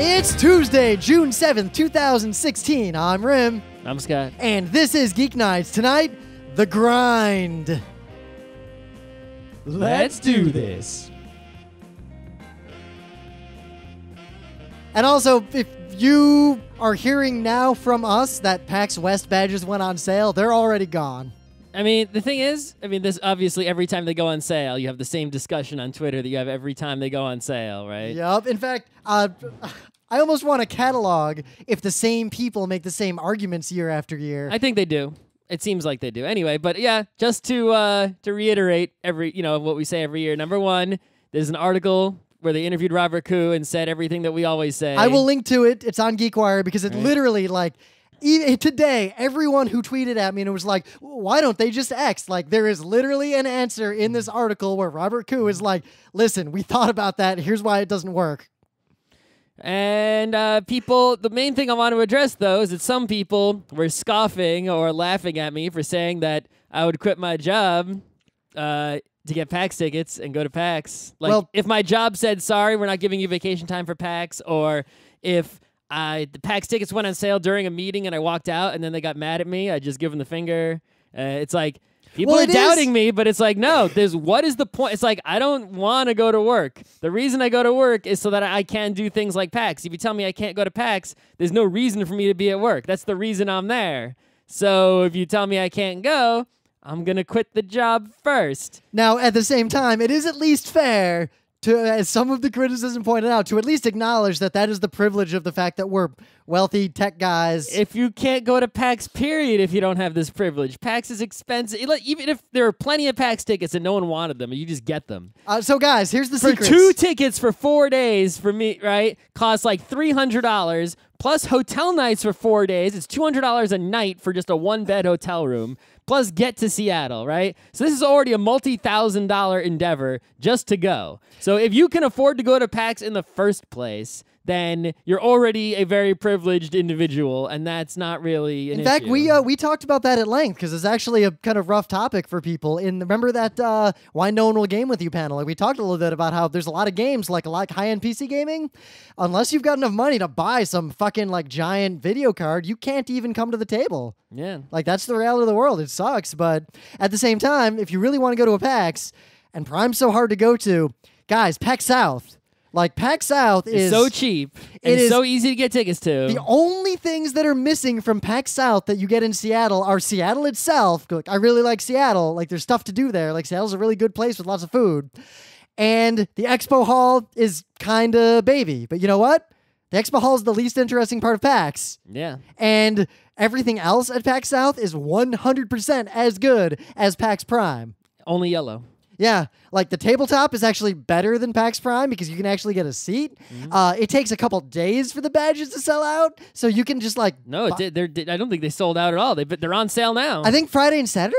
It's Tuesday, June 7th, 2016. I'm Rim. I'm Scott. And this is Geek Nights. Tonight, the grind. Let's do this. And also, if you are hearing now from us that PAX West badges went on sale, they're already gone. I mean, the thing is, this obviously every time they go on sale, you have the same discussion on Twitter that you have every time they go on sale, right? Yup. In fact, I almost want a catalog if the same people make the same arguments year after year. I think they do. It seems like they do. Anyway, but yeah, just to reiterate what we say every year. Number one, there's an article where they interviewed Robert Koo and said everything that we always say. I will link to it. It's on GeekWire because it literally, even today, everyone who tweeted at me and it was like, why don't they just X? Like, there is literally an answer in this article where Robert Koo is like, listen, we thought about that. Here's why it doesn't work. And the main thing I want to address, though, is that some people were scoffing or laughing at me for saying that I would quit my job to get PAX tickets and go to PAX. Like, well, if my job said, sorry, we're not giving you vacation time for PAX, or if the PAX tickets went on sale during a meeting and I walked out and then they got mad at me, I just give them the finger. It's like, people are doubting me, but it's like, no, what is the point? It's like, I don't want to go to work. The reason I go to work is so that I can do things like PAX. If you tell me I can't go to PAX, there's no reason for me to be at work. That's the reason I'm there. So if you tell me I can't go, I'm going to quit the job first. Now, at the same time, it is at least fair to, as some of the criticism pointed out, to at least acknowledge that that is the privilege of the fact that we're wealthy tech guys. If you can't go to PAX, period, if you don't have this privilege. PAX is expensive. Even if there are plenty of PAX tickets and no one wanted them, you just get them. So, guys, here's the secret. For 2 tickets for 4 days for me, right, costs like $300, plus hotel nights for 4 days. It's $200 a night for just a 1-bed hotel room. Plus get to Seattle, right? So this is already a multi-$1,000 endeavor just to go. So if you can afford to go to PAX in the first place, then you're already a very privileged individual, and that's not really an issue. In fact, we talked about that at length because it's actually a kind of rough topic for people. Remember that Why No One Will Game With You panel? Like, we talked a little bit about how there's a lot of games, like a lot of high-end PC gaming. Unless you've got enough money to buy some fucking giant video card, you can't even come to the table. Yeah. Like, that's the reality of the world. It sucks, but at the same time, if you really want to go to a PAX, and Prime's so hard to go to, guys, PAX South. Like, PAX South is so cheap and so easy to get tickets to. The only things that are missing from PAX South that you get in Seattle are Seattle itself. Like, I really like Seattle. Like, there's stuff to do there. Like, Seattle's a really good place with lots of food. And the expo hall is kind of baby. But you know what? The expo hall is the least interesting part of PAX. Yeah. And everything else at PAX South is 100% as good as PAX Prime. Only yellow. Yeah, like the tabletop is actually better than PAX Prime because you can actually get a seat. It takes a couple days for the badges to sell out, so you can just No, I don't think they sold out at all. They're on sale now. I think Friday and Saturday.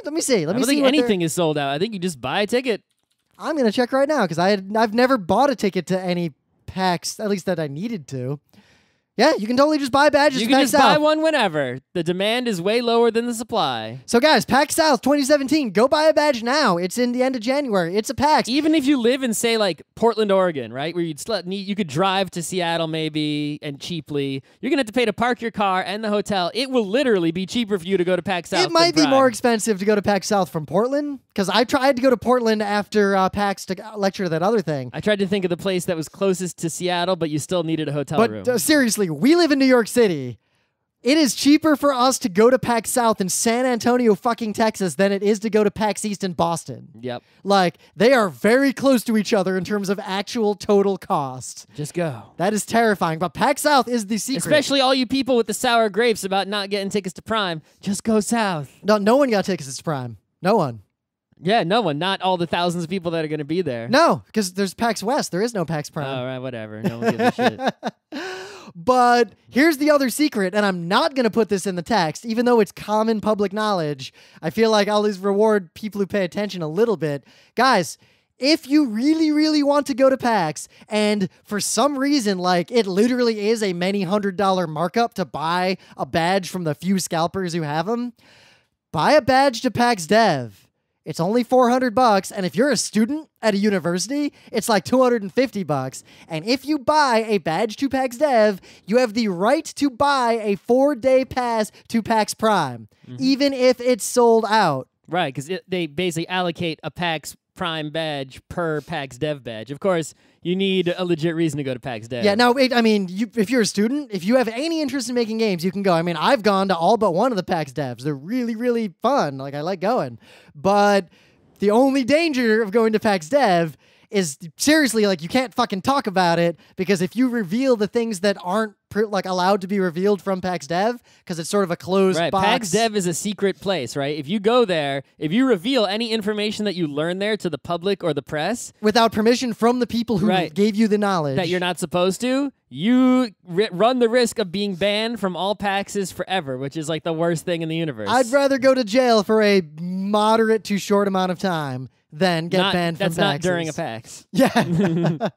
Let me see. I don't think anything is sold out. I think you just buy a ticket. I'm gonna check right now because I've never bought a ticket to any PAX, at least that I needed to. Yeah, you can totally just buy badges. You can just buy one whenever. The demand is way lower than the supply. So, guys, PAX South 2017, go buy a badge now. It's in the end of January. It's a PAX. Even if you live in, say, like Portland, Oregon, right, where you could drive to Seattle maybe and cheaply, you're going to have to pay to park your car and the hotel. It will literally be cheaper for you to go to PAX South. It might be more expensive to go to PAX South from Portland, because I tried to go to Portland after PAX to lecture that other thing. I tried to think of the place that was closest to Seattle, but you still needed a hotel room. But seriously, we live in New York City. It is cheaper for us to go to PAX South in San Antonio, fucking Texas, than it is to go to PAX East in Boston. Yep. Like, they are very close to each other in terms of actual total cost. Just go. That is terrifying, but PAX South is the secret. Especially all you people with the sour grapes about not getting tickets to Prime. Just go south. No one got tickets to Prime. No one. Yeah, no one. Not all the thousands of people that are going to be there. No, because there's PAX West. There is no PAX Prime. All right, whatever. No one gives a shit. But here's the other secret, and I'm not going to put this in the text, even though it's common public knowledge. I feel like I'll always reward people who pay attention a little bit. Guys, if you really, really want to go to PAX, and for some reason, like, it literally is a many $100 markup to buy a badge from the few scalpers who have them, buy a badge to PAX Dev. it's only $400, and if you're a student at a university, it's like $250. And if you buy a badge to PAX Dev, you have the right to buy a 4-day pass to PAX Prime, even if it's sold out. Right, because they basically allocate a PAX Prime badge per PAX Dev badge. Of course, you need a legit reason to go to PAX Dev. Yeah, no, I mean, if you're a student, if you have any interest in making games, you can go. I mean, I've gone to all but one of the PAX Devs. They're really, really fun. Like, I like going. But the only danger of going to PAX Dev is, seriously, like, you can't fucking talk about it, because if you reveal the things that aren't like allowed to be revealed from PAX Dev, because it's sort of a closed box. PAX Dev is a secret place, right? If you go there, if you reveal any information that you learn there to the public or the press, without permission from the people who gave you the knowledge that you're not supposed to, you run the risk of being banned from all PAXs forever, which is like the worst thing in the universe. I'd rather go to jail for a moderate to short amount of time than get banned from PAXs. That's not during a PAX. Yeah.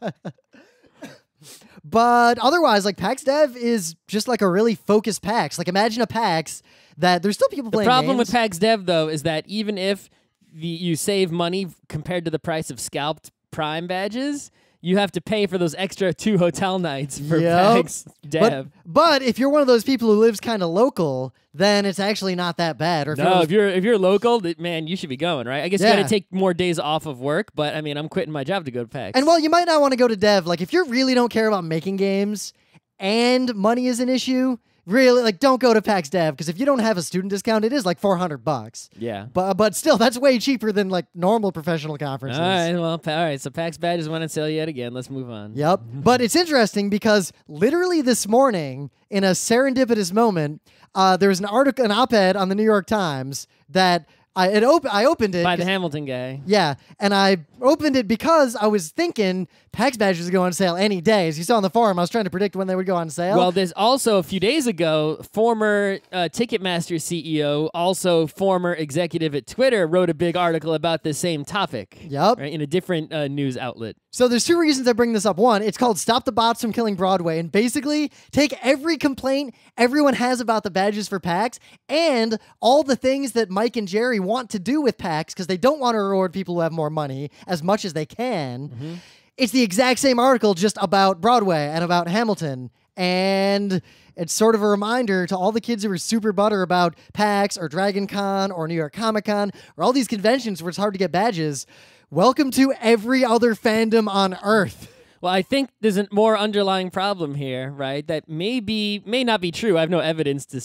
But otherwise, like, PAX Dev is just like a really focused PAX. Like, imagine a PAX that there's still people playing games. The problem games. with PAX Dev, though, is that even if you save money compared to the price of scalped Prime badges, you have to pay for those extra 2 hotel nights for PAX Dev. But if you're one of those people who lives kind of local, then it's actually not that bad. Or if you're local, man, you should be going, right? I guess you got to take more days off of work, but I mean, I'm quitting my job to go to PAX. And well, you might not want to go to Dev. Like, if you really don't care about making games and money is an issue, really, like, don't go to PAX Dev, because if you don't have a student discount, it is like $400. Yeah. But still, that's way cheaper than like normal professional conferences. All right, well, all right. So PAX badges went on sale yet again. Let's move on. Yep. But it's interesting because literally this morning, in a serendipitous moment, there was an op-ed on the New York Times that I opened it by the Hamilton guy. Yeah, and I opened it because I was thinking PAX badges would go on sale any day. As you saw on the forum, I was trying to predict when they would go on sale. Well, there's also a few days ago, former Ticketmaster CEO, also former executive at Twitter, wrote a big article about the same topic. Yep. Right, in a different news outlet. So there's 2 reasons I bring this up. One, it's called Stop the Bots from Killing Broadway, and basically take every complaint everyone has about the badges for PAX and all the things that Mike and Jerry want to do with PAX, because they don't want to reward people who have more money as much as they can. It's the exact same article, just about Broadway and about Hamilton. And it's sort of a reminder to all the kids who are super butter about PAX or Dragon Con or New York Comic Con or all these conventions where it's hard to get badges. Welcome to every other fandom on Earth. Well, I think there's a more underlying problem here, right? That may not be true. I have no evidence to,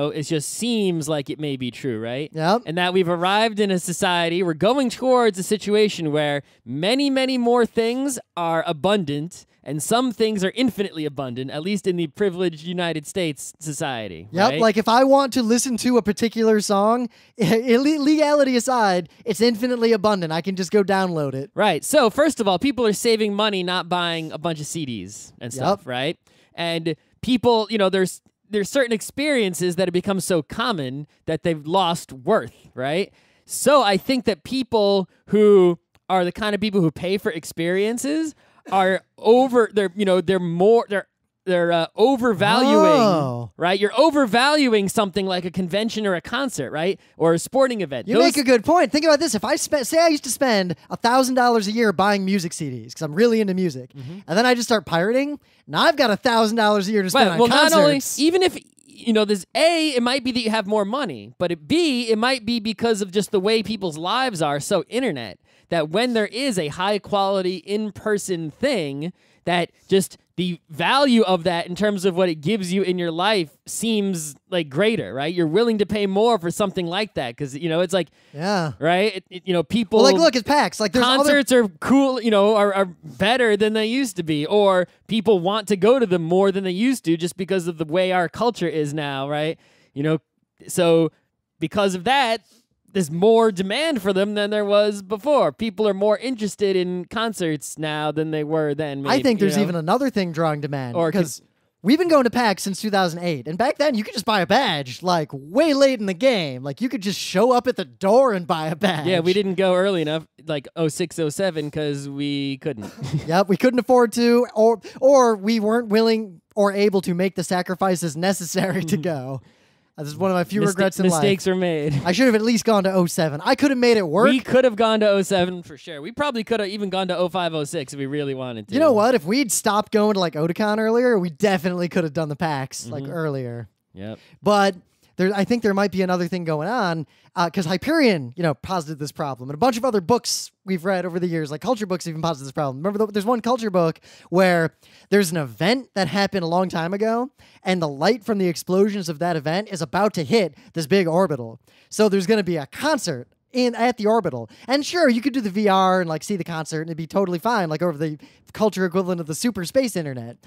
it just seems like it may be true, right? Yep. And that we've arrived in a society, we're going towards a situation where many, many more things are abundant and some things are infinitely abundant, at least in the privileged United States society. Yep, right? like if I want to listen to a particular song, legality aside, it's infinitely abundant. I can just go download it. Right. So, first of all, people are saving money not buying a bunch of CDs and stuff, right? And people, there's certain experiences that have become so common that they've lost worth, right? So, I think that people who are the kind of people who pay for experiences are they're overvaluing, right? You're overvaluing something like a convention or a concert, right? Or a sporting event. You make a good point. Think about this. If I say I used to spend $1,000 a year buying music CDs because I'm really into music, and then I just start pirating, now I've got $1,000 a year to spend on concerts. Not only, even if, there's A, it might be that you have more money, but B, it might be because of just the way people's lives are so internet, that when there is a high-quality in-person thing, that just the value of that in terms of what it gives you in your life seems like greater, right? You're willing to pay more for something like that because, it's like, yeah, right? People... Well, like, look, it's PAX. Like, there's concerts are cool, are better than they used to be, or people want to go to them more than they used to just because of the way our culture is now, right? So because of that, there's more demand for them than there was before. People are more interested in concerts now than they were then. Maybe, I think there's even another thing drawing demand. Because we've been going to PAX since 2008. And back then, you could just buy a badge, like, way late in the game. Like, you could just show up at the door and buy a badge. Yeah, we didn't go early enough, like 06, 07, because we couldn't. Yep, we couldn't afford to, or we weren't willing or able to make the sacrifices necessary to go. This is one of my few regrets in life. Mistakes were made. I should have at least gone to 07. I could have made it work. We could have gone to 07 for sure. We probably could have even gone to 05, 06 if we really wanted to. You know what? If we'd stopped going to like Otakon earlier, we definitely could have done the PAX like earlier. Yep. But I think there might be another thing going on because Hyperion, posited this problem, and a bunch of other books we've read over the years, like culture books, even posited this problem. Remember, there's one culture book where there's an event that happened a long time ago, and the light from the explosions of that event is about to hit this big orbital. So there's going to be a concert at the orbital, and sure, you could do the VR and like see the concert, and it'd be totally fine, like over the culture equivalent of the super space internet.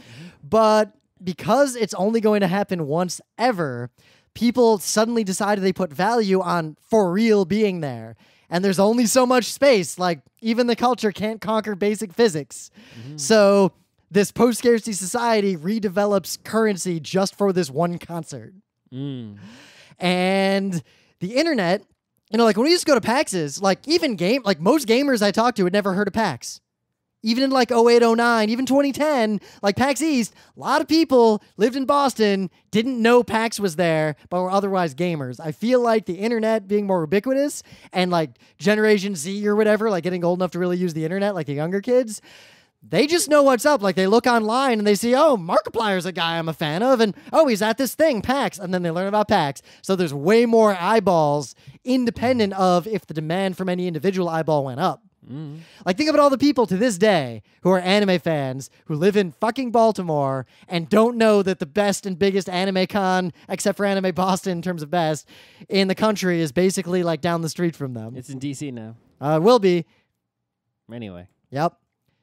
But because it's only going to happen once ever, people suddenly decided they put value on for real being there. And there's only so much space. Like, even the culture can't conquer basic physics. So this post-scarcity society redevelops currency just for this one concert. And the internet, like when we used to go to PAXs, like most gamers I talked to had never heard of PAX. Even in like 08, 09, even 2010, like PAX East, a lot of people lived in Boston, didn't know PAX was there, but were otherwise gamers. I feel like the internet being more ubiquitous and like Generation Z or whatever, like getting old enough to really use the internet, like the younger kids, they just know what's up. Like they look online and they see, oh, Markiplier's a guy I'm a fan of, and oh, he's at this thing, PAX, and then they learn about PAX. So there's way more eyeballs independent of if the demand from any individual eyeball went up. Like, think about all the people to this day who are anime fans who live in fucking Baltimore and don't know that the best and biggest anime con, except for Anime Boston in terms of best, in the country is basically like down the street from them. It's in DC now. It will be. Anyway. Yep.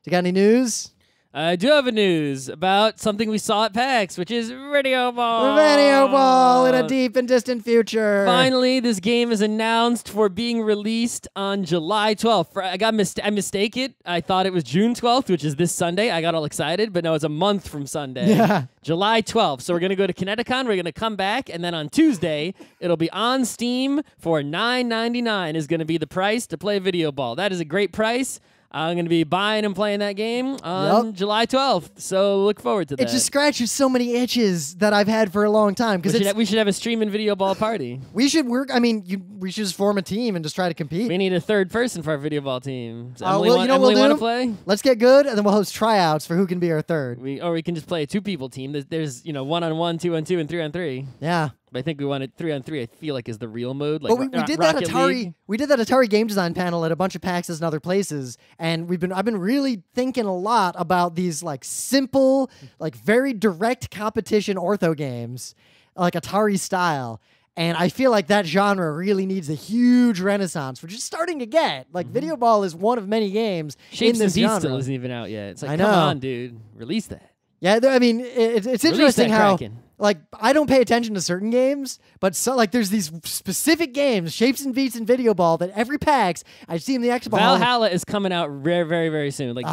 You got any news? I do have a news about something we saw at PAX, which is Videoball. Videoball in a deep and distant future. Finally, this game is announced for being released on July 12th. I mistake it. I thought it was June 12th, which is this Sunday. I got all excited, but no, it's a month from Sunday. Yeah. July 12th. So we're going to go to Kineticon. We're going to come back, and then on Tuesday, it'll be on Steam for $9.99 is going to be the price to play Videoball. That is a great price. I'm going to be buying and playing that game on July 12th, so look forward to that. It just scratches so many itches that I've had for a long time. We should have a stream and Videoball party. We should work. I mean, we should just form a team and just try to compete. We need a third person for our Videoball team. Does Emily want to play? Let's get good, and then we'll host tryouts for who can be our third. Or we can just play a two-people team. There's 1-on-1, 2-on-2, and 3-on-3. Yeah. But I think we wanted 3-on-3. I feel like is the real mode. Like, but we did that Atari. We did that Atari game design panel at a bunch of PAXs and other places, and I've been really thinking a lot about these like simple, like very direct competition ortho games, like Atari style. And I feel like that genre really needs a huge renaissance, which is starting to get. Like, Videoball is one of many games Shapes in this genre. still isn't even out yet. It's like, I know. Come on, dude. Release that. Yeah, I mean, it's interesting how, Kraken. like, I don't pay attention to certain games, but there's these specific games, Shapes and Beats and Videoball, that every PAX, I see in the expo hall. Valhalla is coming out very, very, very soon. Like,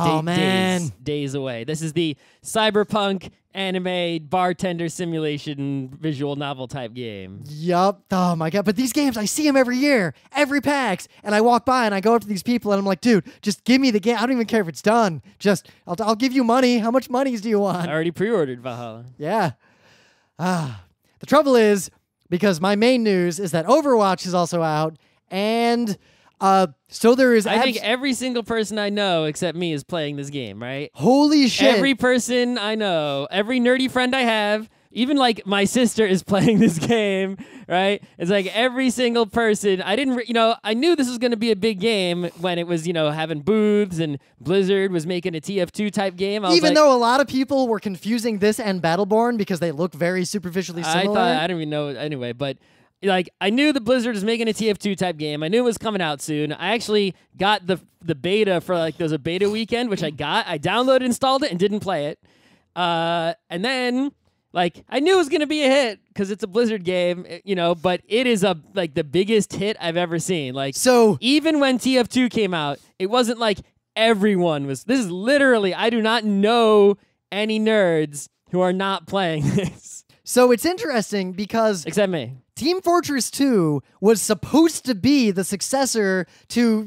days away. This is the cyberpunk anime bartender simulation visual novel type game. Yup. Oh my god. But these games, I see them every year, every PAX, and I walk by and I go up to these people and I'm like, dude, just give me the game. I don't even care if it's done. Just, I'll give you money. How much monies do you want? I already pre-ordered Valhalla. Yeah. The trouble is, because my main news is that Overwatch is also out, and so there is. I think every single person I know except me is playing this game, right? Holy shit. Every person I know, every nerdy friend I have, even like my sister is playing this game, right? It's like every single person. I knew this was going to be a big game when it was, having booths and Blizzard was making a TF2 type game. Even though a lot of people were confusing this and Battleborn because they look very superficially similar. I don't even know anyway, but like I knew the Blizzard was making a TF2 type game. I knew it was coming out soon. I actually got the beta for like there was a beta weekend, which I got. I downloaded, installed it, and didn't play it. And then like I knew it was gonna be a hit because it's a Blizzard game, but it is the biggest hit I've ever seen. Like so even when TF2 came out, it wasn't like everyone was. This is literally I do not know any nerds who are not playing this. So it's interesting because except me. Team Fortress 2 was supposed to be the successor to,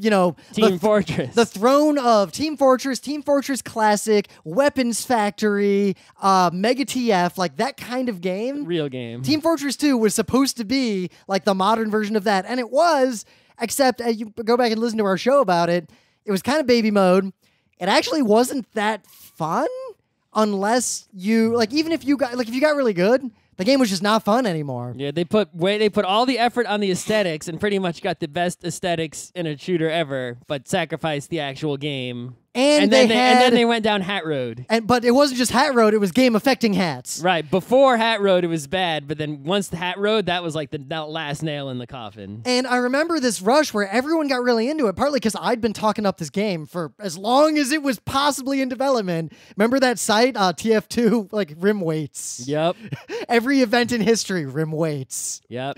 Team Fortress. The throne of Team Fortress Classic, Weapons Factory, Mega TF, like that kind of game. Real game. Team Fortress 2 was supposed to be like the modern version of that, and it was, except you go back and listen to our show about it, it was kind of baby mode. It actually wasn't that fun unless you, like, even if you got really good, the game was just not fun anymore. Yeah, they put all the effort on the aesthetics and pretty much got the best aesthetics in a shooter ever, but sacrificed the actual game. And then they went down Hat Road. But it wasn't just Hat Road, it was game affecting hats. Right. Before Hat Road, it was bad, but then once the Hat Road, that was like the last nail in the coffin. And I remember this rush where everyone got really into it, partly because I'd been talking up this game for as long as it was possibly in development. Remember that site, TF2, like rim weights? Yep. Every event in history, rim weights. Yep.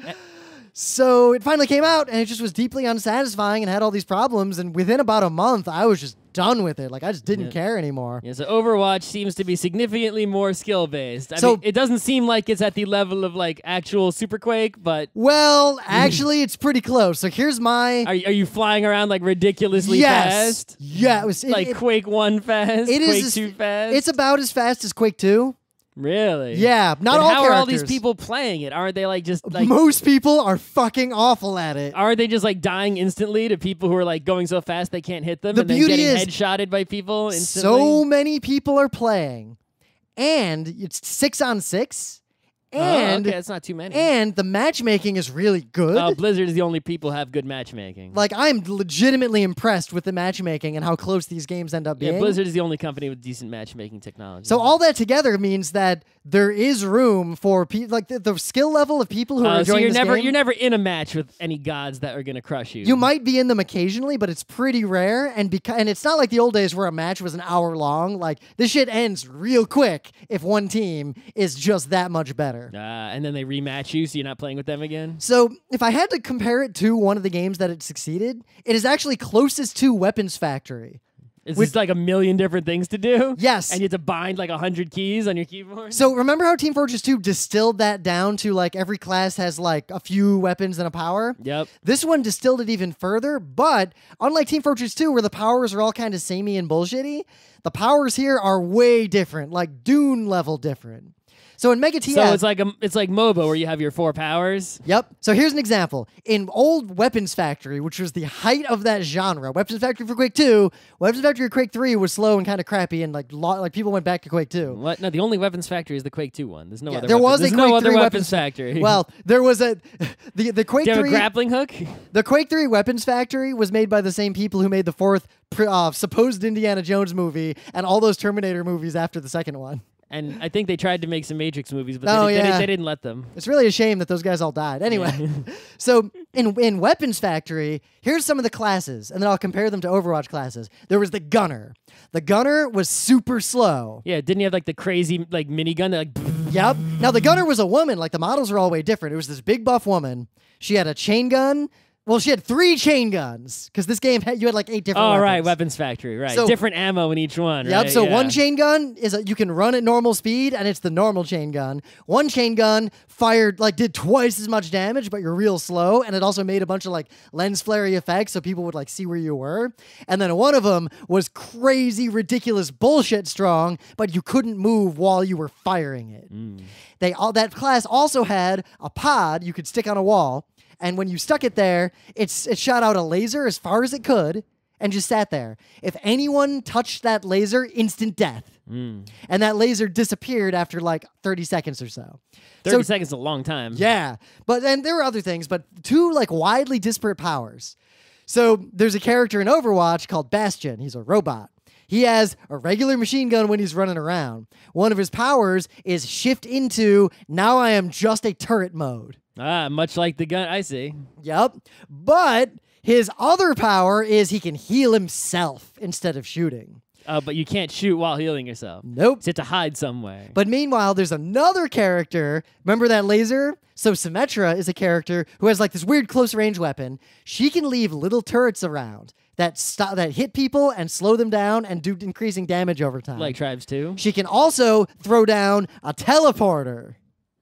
So it finally came out, and it just was deeply unsatisfying and had all these problems. And within about a month, I was just done with it. Like, I just didn't care anymore. Yeah, so Overwatch seems to be significantly more skill-based. I mean, it doesn't seem like it's at the level of, like, actual Super Quake, but... Well, actually, it's pretty close. So here's my... Are you flying around, like, ridiculously fast? Yeah. It Quake 1 fast? Quake 2 fast? It's about as fast as Quake 2. Really? Yeah, not all how characters. Are all these people playing it? Aren't they like just like most people are fucking awful at it? Are they just like dying instantly to people who are like going so fast they can't hit them the and then getting headshotted by people instantly? So many people are playing, and it's 6-on-6. And okay, that's not too many. And the matchmaking is really good. Blizzard is the only people who have good matchmaking. Like, I'm legitimately impressed with the matchmaking and how close these games end up being. Yeah, Blizzard is the only company with decent matchmaking technology. So all that together means that there is room for like the skill level of people who are enjoying this game. You're never in a match with any gods that are going to crush you. You might be in them occasionally, but it's pretty rare. And it's not like the old days where a match was an hour long. Like, this shit ends real quick if one team is just that much better. And then they rematch you, so you're not playing with them again? So if I had to compare it to one of the games that it succeeded, it is actually closest to Weapons Factory. Is this like a million different things to do? Yes. And you have to bind like 100 keys on your keyboard? So remember how Team Fortress 2 distilled that down to like every class has like a few weapons and a power? Yep. This one distilled it even further, but unlike Team Fortress 2 where the powers are all kind of samey and bullshitty, the powers here are way different, like Dune level different. So in Mega TF... So it's like MOBA where you have your 4 powers? Yep. So here's an example. In old Weapons Factory, which was the height of that genre, Weapons Factory for Quake 2, Weapons Factory for Quake 3 was slow and kind of crappy, and like people went back to Quake 2. What? No, the only Weapons Factory is the Quake 2 one. There's no other. There was There's a Quake no other 3 Weapons Factory. Well, there was the Quake 3... Do you have a grappling hook? The Quake 3 Weapons Factory was made by the same people who made the fourth supposed Indiana Jones movie and all those Terminator movies after the second one. And I think they tried to make some Matrix movies, but they didn't let them. It's really a shame that those guys all died. Anyway, yeah. So in Weapons Factory, here's some of the classes, and then I'll compare them to Overwatch classes. There was the Gunner. The Gunner was super slow. Yeah, didn't he have like the crazy like minigun that like... Yep. Now the Gunner was a woman. Like the models are all way different. It was this big buff woman. She had a chain gun. Well, she had 3 chain guns, because this game, you had like 8 different weapons. Right, Weapons Factory, right. So, different ammo in each one, yep, right? So one chain gun, you can run at normal speed, and it's the normal chain gun. One chain gun did twice as much damage, but you're real slow, and it also made a bunch of like lens flare effects, so people would like see where you were. And then one of them was crazy, ridiculous bullshit strong, but you couldn't move while you were firing it. That class also had a pod you could stick on a wall, and when you stuck it there, it shot out a laser as far as it could and just sat there. If anyone touched that laser, instant death. And that laser disappeared after like 30 seconds or so. 30 seconds is a long time. Yeah. And there were other things, but 2 like widely disparate powers. So there's a character in Overwatch called Bastion. He's a robot. He has a regular machine gun when he's running around. One of his powers is shift into, now I am just a turret mode. Much like the gun, I see. Yep. But his other power is he can heal himself instead of shooting. But you can't shoot while healing yourself. Nope. So you have to hide somewhere. But meanwhile, there's another character. Remember that laser? So Symmetra is a character who has like this weird close range weapon. She can leave little turrets around that hit people and slow them down and do increasing damage over time. Like Tribes 2? She can also throw down a teleporter.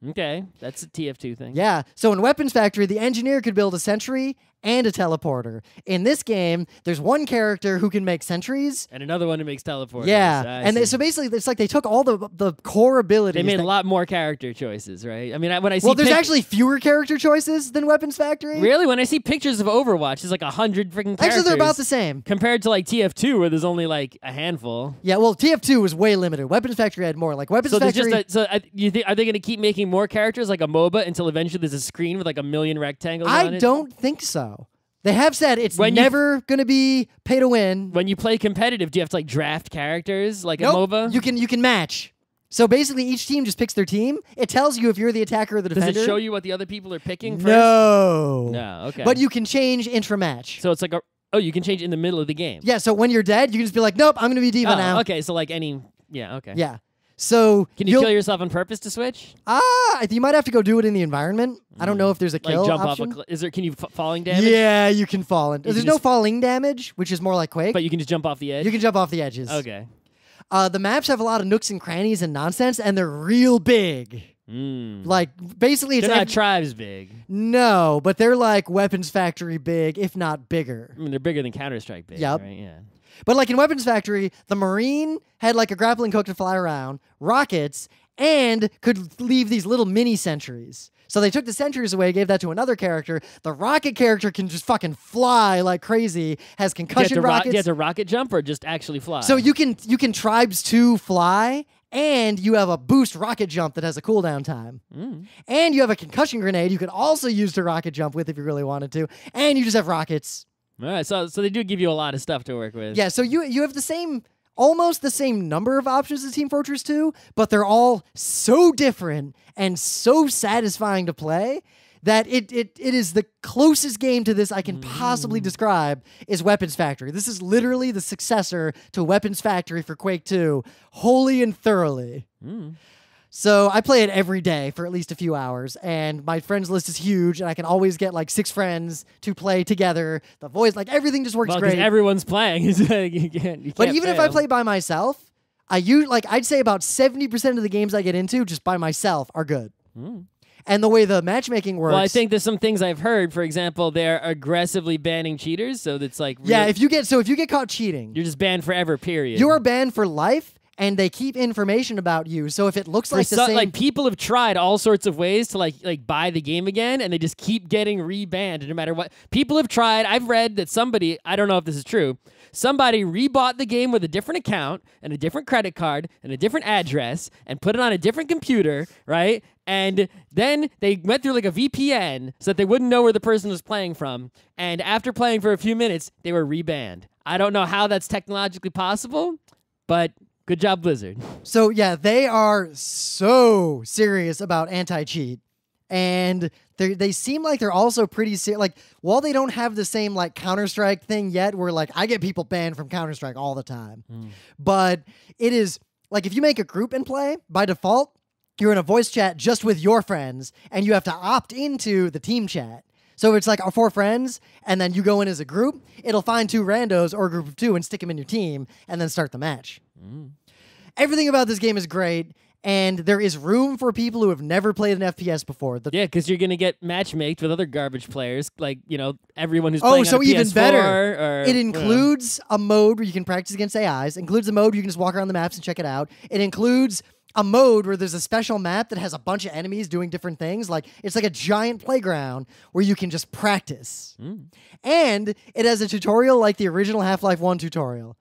Okay, that's a TF2 thing. Yeah. So in Weapons Factory, the engineer could build a sentry and a teleporter. In this game, there's one character who can make sentries. And another one who makes teleporters. Yeah. So basically, it's like they took all the core abilities. They made a lot more character choices, right? I mean, when I see there's actually fewer character choices than Weapons Factory. Really? When I see pictures of Overwatch, there's like 100 freaking characters. Actually, they're about the same. Compared to like TF2, where there's only like a handful. Yeah, well, TF2 was way limited. Weapons Factory had more. Like Weapons Factory. Are they going to keep making more characters like a MOBA until eventually there's a screen with like a million rectangles on it? I don't think so. They have said it's never going to be pay to win. When you play competitive, do you have to like draft characters like nope, a MOBA? You can match. So basically, each team just picks their team. It tells you if you're the attacker or the defender. Does it show you what the other people are picking first? No. No, okay. But you can change intra-match. So it's like you can change in the middle of the game. Yeah, so when you're dead, you can just be like, nope, I'm going to be D.Va now. Okay, so like yeah, okay. Yeah. So can you kill yourself on purpose to switch? You might have to go do it in the environment. I don't know if there's a kill jump option. off a Can you falling damage? Yeah, you can fall in. There's no falling damage, which is more like Quake. But you can just jump off the edge? You can jump off the edges. Okay. The maps have a lot of nooks and crannies and nonsense, and they're real big. Like, basically, it's they're not tribes big. No, but they're like Weapons Factory big, if not bigger. I mean, they're bigger than Counter-Strike big, Yep. right? Yeah. But like in Weapons Factory, the Marine had like a grappling hook to fly around, rockets, and could leave these little mini sentries. So they took the sentries away, gave that to another character. The rocket character can just fucking fly like crazy, has concussion rockets. Do you have to rocket jump or just actually fly? So you can tribes to fly, and you have a boost rocket jump that has a cooldown time. And you have a concussion grenade you could also use to rocket jump with if you really wanted to. And you just have rockets. All right, so they do give you a lot of stuff to work with. Yeah, so you have almost the same number of options as Team Fortress 2, but they're all so different and so satisfying to play that it is the closest game to this I can possibly describe is Weapons Factory. This is literally the successor to Weapons Factory for Quake 2, wholly and thoroughly. So I play it every day for at least a few hours, and my friends list is huge, and I can always get like 6 friends to play together. The voice, like everything just works great. Everyone's playing. You can't but even fail. if I play by myself, I'd say about 70% of the games I get into just by myself are good. And the way the matchmaking works. Well, I think there's some things I've heard. For example, they're aggressively banning cheaters, so that's like if you get caught cheating, you're just banned forever. Period. You are banned for life. And they keep information about you, so if it looks like the same... Like, people have tried all sorts of ways to, like buy the game again, and they just keep getting rebanned no matter what. People have tried. I've read that somebody, I don't know if this is true, somebody rebought the game with a different account and a different credit card and a different address and put it on a different computer, right? And then they went through like a VPN so that they wouldn't know where the person was playing from. And after playing for a few minutes, they were rebanned. I don't know how that's technologically possible, but... good job, Blizzard. So, yeah, they are so serious about anti-cheat. And they seem like they're also pretty serious. Like, while they don't have the same, like, Counter-Strike thing yet, where, like, I get people banned from Counter-Strike all the time. But it is, like, if you make a group and play, by default, you're in a voice chat just with your friends, and you have to opt into the team chat. So it's like 4 friends, and then you go in as a group. It'll find 2 randos or a group of 2 and stick them in your team, and then start the match. Everything about this game is great, and there is room for people who have never played an FPS before. Yeah, because you're going to get matchmaked with other garbage players, like, everyone who's playing so on a even PS4 better. It includes a mode where you can practice against AIs. It includes a mode where you can just walk around the maps and check it out. It includes a mode where there's a special map that has a bunch of enemies doing different things. Like, it's like a giant playground where you can just practice. And it has a tutorial like the original Half-Life 1 tutorial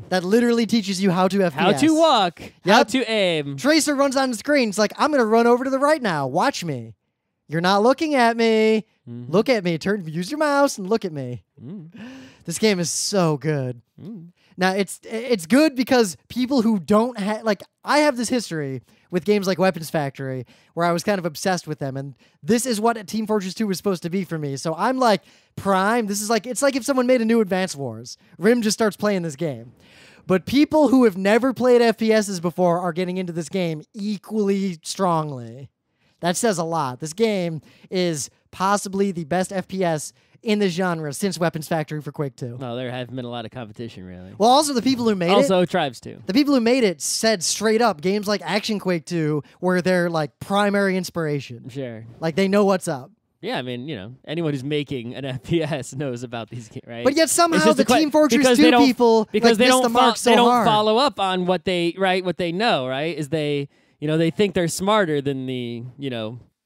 that literally teaches you how to FPS. How to walk, how to aim. Tracer runs on the screen. It's like, I'm going to run over to the right now. Watch me. You're not looking at me. Look at me. Use your mouse and look at me. This game is so good. Now, it's good because people who don't have... Like, I have this history with games like Weapons Factory where I was kind of obsessed with them, and this is what Team Fortress 2 was supposed to be for me. So I'm like, prime. This is like... It's like if someone made a new Advance Wars. Rim just starts playing this game. But people who have never played FPSs before are getting into this game equally strongly. That says a lot. This game is possibly the best FPS in this genre since Weapons Factory for Quake 2. No, there haven't been a lot of competition, really. Well, also the people who made it. Also, Tribes 2. The people who made it said straight up games like Action Quake 2 were their like primary inspiration. Sure. Like they know what's up. Yeah, I mean, anyone who's making an FPS knows about these games, right? But yet somehow the Team Fortress 2 people because like, they don't the mark so they don't hard. follow up on what they know, right? Is they think they're smarter than the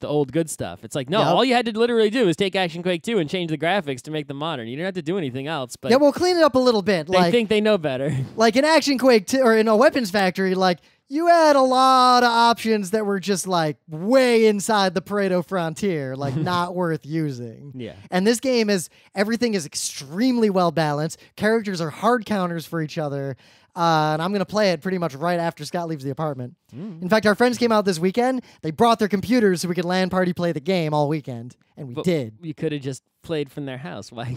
old good stuff. It's like, no, all you had to literally do is take Action Quake 2 and change the graphics to make them modern. You didn't have to do anything else. But yeah, we'll clean it up a little bit. They think they know better. Like in Action Quake 2 or in a Weapons Factory, like you had a lot of options that were just like way inside the Pareto frontier, like not worth using. Yeah. And this game everything is extremely well balanced. Characters are hard counters for each other. And I'm going to play it pretty much right after Scott leaves the apartment. In fact, our friends came out this weekend. They brought their computers so we could LAN party play the game all weekend. And we did. You could have just played from their house. Why?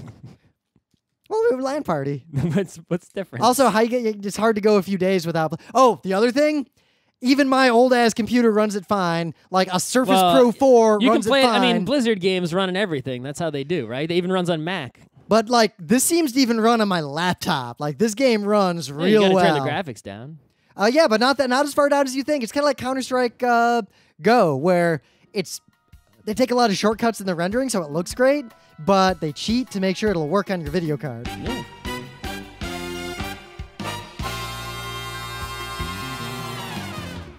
Well, we were LAN party. What's different? Also, it's hard to go a few days without... Oh, the other thing... Even my old-ass computer runs it fine. Like a Surface Pro 4 runs it fine. You can play it, I mean, Blizzard games run on everything. That's how they do, right? It even runs on Mac. But, like, this seems to even run on my laptop. Like, this game runs real well. You well. gotta turn the graphics down. Yeah, but not as far down as you think. It's kind of like Counter-Strike Go, where they take a lot of shortcuts in the rendering, so it looks great, but they cheat to make sure it'll work on your video card. Yeah.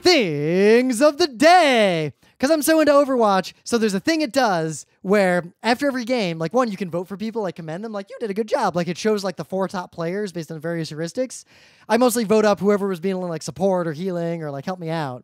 Things of the day. Because I'm so into Overwatch, so there's a thing it does where after every game, like one, you can vote for people, like commend them, like you did a good job. Like it shows like the 4 top players based on various heuristics. I mostly vote up whoever was being like support or healing or like help me out.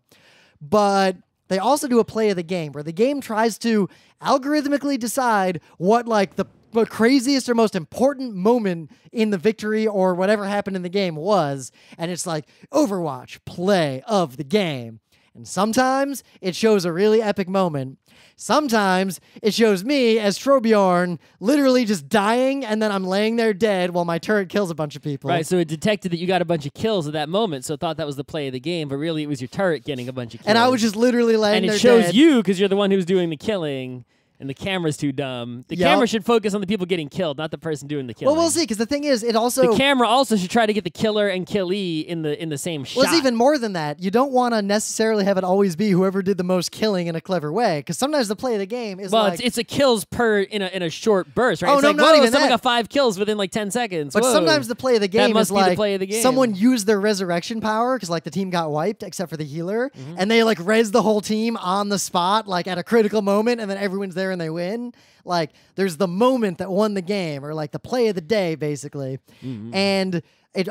But they also do a play of the game where the game tries to algorithmically decide what like the craziest or most important moment in the victory or whatever happened in the game was. And it's like Overwatch play of the game. And sometimes it shows a really epic moment. Sometimes it shows me as Trobjorn literally just dying and then I'm laying there dead while my turret kills a bunch of people. Right, so it detected that you got a bunch of kills at that moment, so it thought that was the play of the game, but really it was your turret getting a bunch of kills. And I was just literally laying there dead. And it shows you because you're the one who's doing the killing. And the camera's too dumb. The camera should focus on the people getting killed, not the person doing the killing. Well, we'll see, because the thing is, it also... The camera also should try to get the killer and killee in the same shot. Well, it's even more than that. You don't want to necessarily have it always be whoever did the most killing in a clever way, because sometimes the play of the game is like... Well, it's a kills per in a short burst, right? Oh, it's no, like, not even someone that. got 5 kills within like 10 seconds. But Whoa. sometimes the play of the game must is be like the play of the game. Someone used their resurrection power, because like the team got wiped, except for the healer, and they like res the whole team on the spot, like at a critical moment, and then everyone's there and they win. Like, there's the moment that won the game, or like the play of the day, basically. And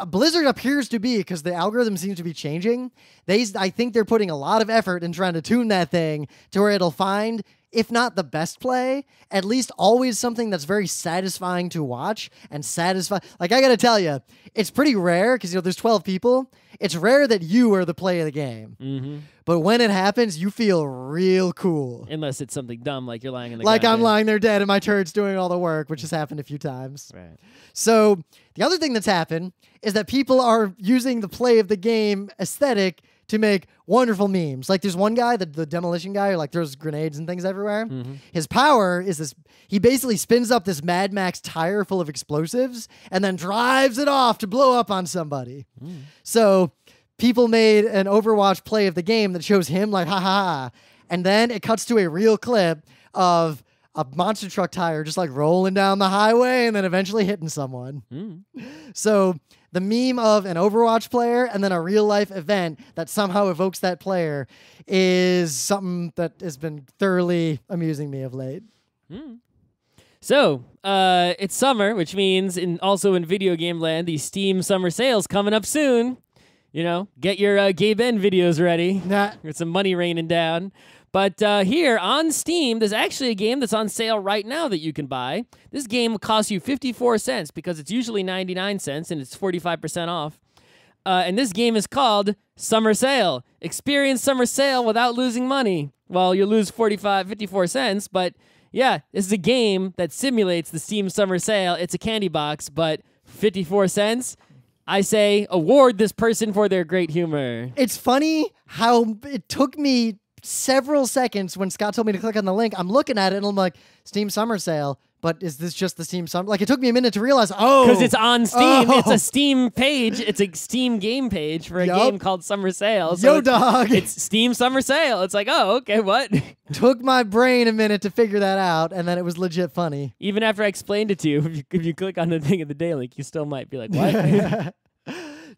Blizzard appears to be, because the algorithm seems to be changing, I think they're putting a lot of effort in trying to tune that thing to where it'll find, if not the best play, at least always something that's very satisfying to watch and satisfying. Like, I gotta tell you, it's pretty rare, because, there's 12 people. It's rare that you are the play of the game. But when it happens, you feel real cool. Unless it's something dumb, like you're lying in the Like ground. I'm lying there dead and my turret's doing all the work, which has happened a few times. Right. So the other thing that's happened is that people are using the play of the game aesthetic to make wonderful memes. Like there's one guy, the demolition guy, who like throws grenades and things everywhere. His power is this, he basically spins up this Mad Max tire full of explosives and then drives it off to blow up on somebody. So people made an Overwatch play of the game that shows him like, ha ha ha. And then it cuts to a real clip of a monster truck tire just like rolling down the highway and then eventually hitting someone. So the meme of an Overwatch player and then a real life event that somehow evokes that player is something that has been thoroughly amusing me of late. So, it's summer, which means also in video game land, the Steam summer sale's coming up soon. Get your Gay Ben videos ready. Get some money raining down. But here on Steam, there's actually a game that's on sale right now that you can buy. This game costs you 54 cents because it's usually 99 cents and it's 45% off. And this game is called Summer Sale. Experience Summer Sale without losing money. Well, you lose 54 cents, but yeah, this is a game that simulates the Steam Summer Sale. It's a candy box, but 54 cents? I say award this person for their great humor. It's funny how it took me several seconds when Scott told me to click on the link. I'm looking at it and I'm like, Steam Summer Sale, But is this just the Steam Summer? Like, it took me a minute to realize, oh. Because it's on Steam. Oh. It's a Steam page. It's a Steam game page for a Yup. game called Summer Sale. So Dog. It's Steam Summer Sale. It's like, oh, okay, what? Took my brain a minute to figure that out, and then it was legit funny. Even after I explained it to you, if you click on the thing of the day link, you still might be like, what?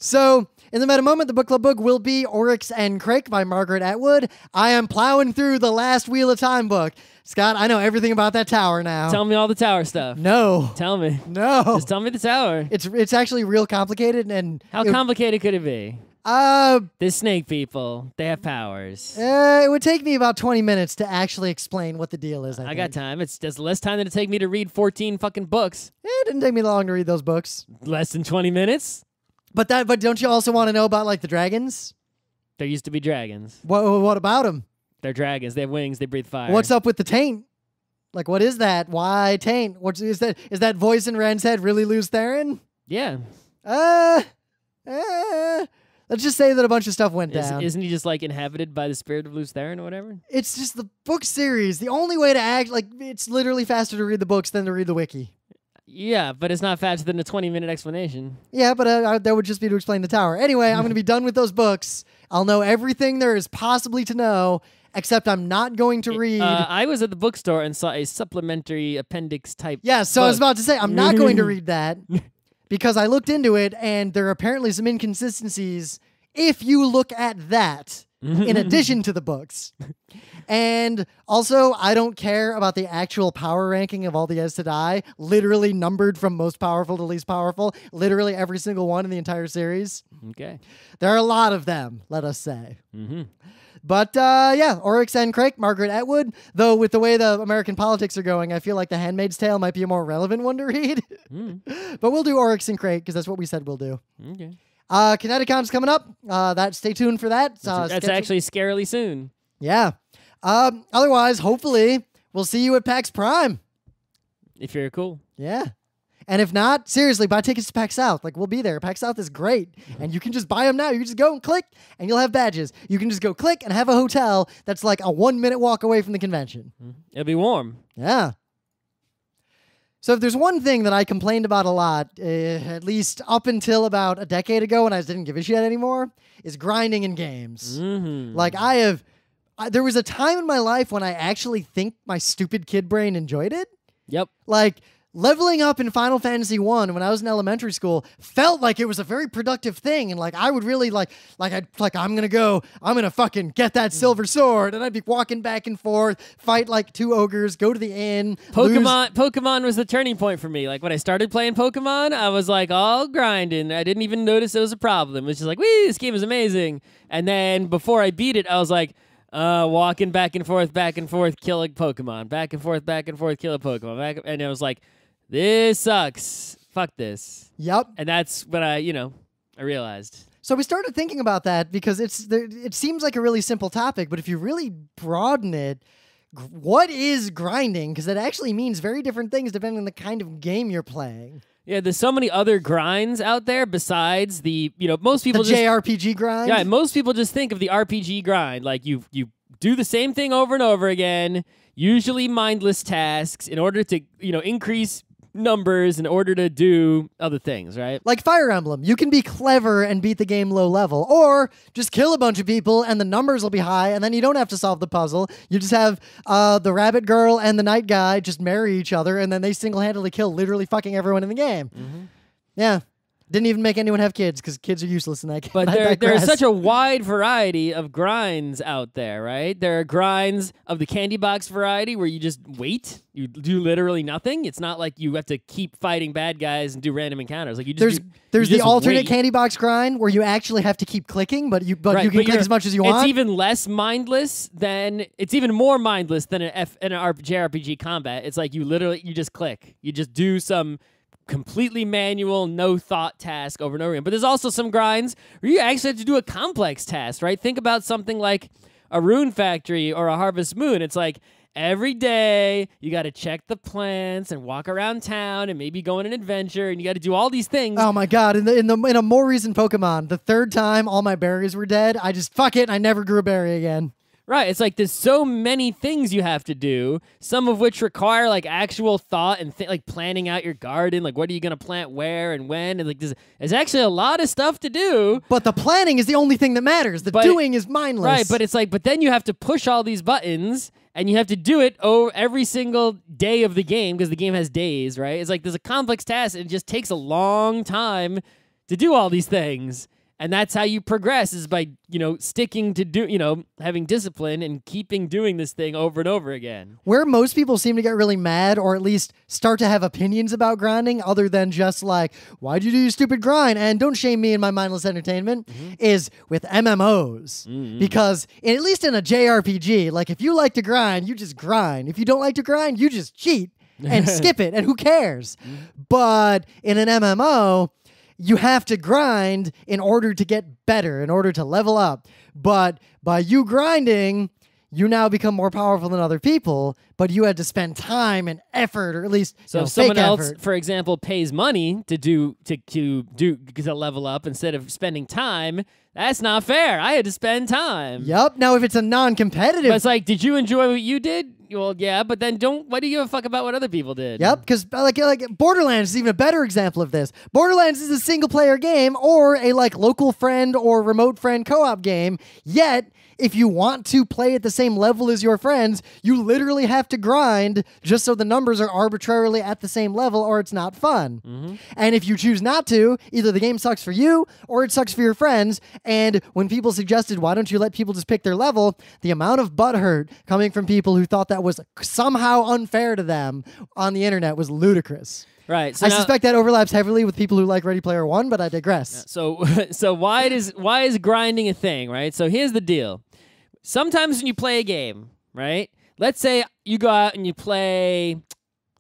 So, in the meta moment, the book club book will be Oryx and Crake by Margaret Atwood. I am plowing through the last Wheel of Time book. Scott, I know everything about that tower now. Tell me all the tower stuff. No. Tell me. No. Just tell me the tower. It's actually real complicated, and How complicated could it be? The snake people, they have powers. It would take me about 20 minutes to actually explain what the deal is. I got time. It's just less time than it take me to read 14 fucking books. It didn't take me long to read those books. Less than 20 minutes. But don't you also want to know about like the dragons? There used to be dragons. What about them? They're dragons. They have wings. They breathe fire. What's up with the taint? Like, what is that? Why taint? Is that voice in Ren's head really Luz Theron? Yeah. Let's just say that a bunch of stuff went down. Isn't he just like inhabited by the spirit of Luz Theron or whatever? It's just the book series. The only way to act, like, it's literally faster to read the books than to read the wiki. Yeah, but it's not faster than a 20-minute explanation. Yeah, but that would just be to explain the tower. Anyway, I'm going to be done with those books. I'll know everything there is possibly to know, except I'm not going to read. I was at the bookstore and saw a supplementary appendix type. Yeah, so book. I was about to say, I'm not going to read that because I looked into it and there are apparently some inconsistencies if you look at that in addition to the books. And also, I don't care about the actual power ranking of all the Aes Sedai, literally numbered from most powerful to least powerful, literally every single one in the entire series. Okay. There are a lot of them, let us say. Mm-hmm. But yeah, Oryx and Crake, Margaret Atwood. Though with the way the American politics are going, I feel like The Handmaid's Tale might be a more relevant one to read. But we'll do Oryx and Crake because that's what we said we'll do. Okay. Kineticons coming up. Stay tuned for that. That's actually scarily soon. Yeah. Otherwise, hopefully, we'll see you at PAX Prime. If you're cool. Yeah. And if not, seriously, buy tickets to PAX South. Like, we'll be there. PAX South is great. And you can just buy them now. You just go and click, and you'll have badges. You can just go click and have a hotel that's like a 1-minute walk away from the convention. It'll be warm. Yeah. So if there's one thing that I complained about a lot, at least up until about a decade ago when I didn't give a shit anymore, is grinding in games. Like, there was a time in my life when I actually think my stupid kid brain enjoyed it. Yep. Like, leveling up in Final Fantasy 1 when I was in elementary school felt like it was a very productive thing. And like, I would really I'm going to fucking get that silver sword. And I'd be walking back and forth, fight like 2 ogres, go to the inn. Pokemon was the turning point for me. Like when I started playing Pokemon, I was like all grinding. I didn't even notice it was a problem. It was just like, wee, this game is amazing. And then before I beat it, I was like, walking back and forth, killing Pokemon. Back and forth, kill a Pokemon. And I was like, this sucks. Fuck this. Yep. And that's when I realized. So we started thinking about that because it seems like a really simple topic, but if you really broaden it, what is grinding? Because it actually means very different things depending on the kind of game you're playing. Yeah, there's so many other grinds out there besides the, most people the JRPG grind? Yeah, most people just think of the RPG grind. Like you do the same thing over and over again, usually mindless tasks in order to, increase numbers in order to do other things, right? Like Fire Emblem. You can be clever and beat the game low level, or just kill a bunch of people and the numbers will be high and then you don't have to solve the puzzle. You just have the rabbit girl and the night guy just marry each other and then they single-handedly kill literally fucking everyone in the game. Yeah. Didn't even make anyone have kids because kids are useless in that game. But there's such a wide variety of grinds out there, right? There are grinds of the candy box variety where you just wait. You do literally nothing. It's not like you have to keep fighting bad guys and do random encounters. Like you just there's the alternate candy box grind where you actually have to keep clicking, but you can click as much as you want. It's even less mindless than it's even more mindless than an JRPG combat. It's like you just click. You just do some completely manual, no thought task over and over again. But there's also some grinds where you actually have to do a complex task, right? Think about something like a Rune Factory or a Harvest Moon. It's like every day you got to check the plants and walk around town and maybe go on an adventure and you got to do all these things. Oh my god! In a more recent Pokemon, the 3rd time all my berries were dead, I just fuck it. I never grew a berry again. Right. It's like there's so many things you have to do, some of which require like actual thought and like planning out your garden. Like, what are you going to plant where and when? And like, there's actually a lot of stuff to do. But the planning is the only thing that matters. The doing is mindless. Right. But it's like, but then you have to push all these buttons and you have to do it every single day of the game because the game has days, right? It's like there's a complex task. And it just takes a long time to do all these things. And that's how you progress is by, sticking to having discipline and keeping doing this thing over and over again. Where most people seem to get really mad or at least start to have opinions about grinding other than just like, why'd you do your stupid grind? And don't shame me in my mindless entertainment is with MMOs. Because at least in a JRPG, like if you like to grind, you just grind. If you don't like to grind, you just cheat and skip it. And who cares? But in an MMO, you have to grind in order to get better, in order to level up. But by you grinding, you now become more powerful than other people, but you had to spend time and effort, or at least so if someone else, for example, pays money to level up instead of spending time, that's not fair. I had to spend time. Yep. Now, if it's a non-competitive, but it's like, did you enjoy what you did? Well, yeah, but then why do you give a fuck about what other people did? Yep, because like Borderlands is even a better example of this. Borderlands is a single-player game or a local friend or remote friend co-op game, yet if you want to play at the same level as your friends, you literally have to grind just so the numbers are arbitrarily at the same level or it's not fun. And if you choose not to, either the game sucks for you or it sucks for your friends. And when people suggested, why don't you let people just pick their level, the amount of butthurt coming from people who thought that was somehow unfair to them on the internet was ludicrous. Right. So I suspect that overlaps heavily with people who like Ready Player One, but I digress. So why is grinding a thing, right? So here's the deal. Sometimes when you play a game, right? Let's say you go out and you play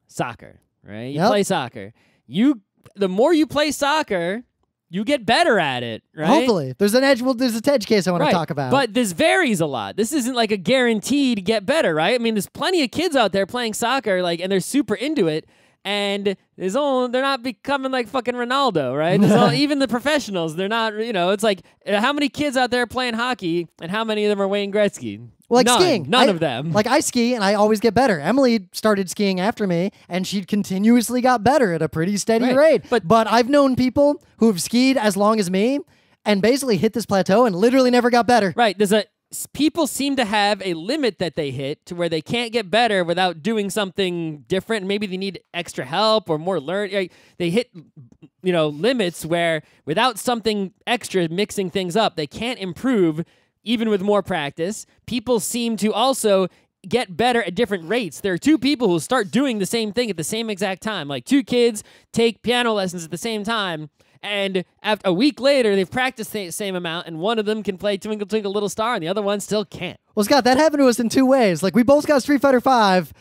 soccer, right? You play soccer. The more you play soccer, you get better at it, right? Hopefully. There's an edge. Well, there's a edge case I want to talk about. But this varies a lot. This isn't like a guaranteed get better, right? I mean, there's plenty of kids out there playing soccer, and they're super into it. And they're not becoming like fucking Ronaldo, right? Even the professionals, they're not, it's like, how many kids out there playing hockey and how many of them are Wayne Gretzky? Well, skiing. None of them. Like, I ski and I always get better. Emily started skiing after me and she continuously got better at a pretty steady rate. But I've known people who have skied as long as me and basically hit this plateau and literally never got better. Right. People seem to have a limit that they hit to where they can't get better without doing something different. Maybe they need extra help or more learn. They hit, limits where without something extra mixing things up, they can't improve even with more practice. People seem to also get better at different rates. There are two people who start doing the same thing at the same exact time. Like two kids take piano lessons at the same time. And after a week later, they've practiced the same amount, and one of them can play Twinkle Twinkle Little Star, and the other one still can't. Well, Scott, that happened to us in two ways. Like, we both got Street Fighter V.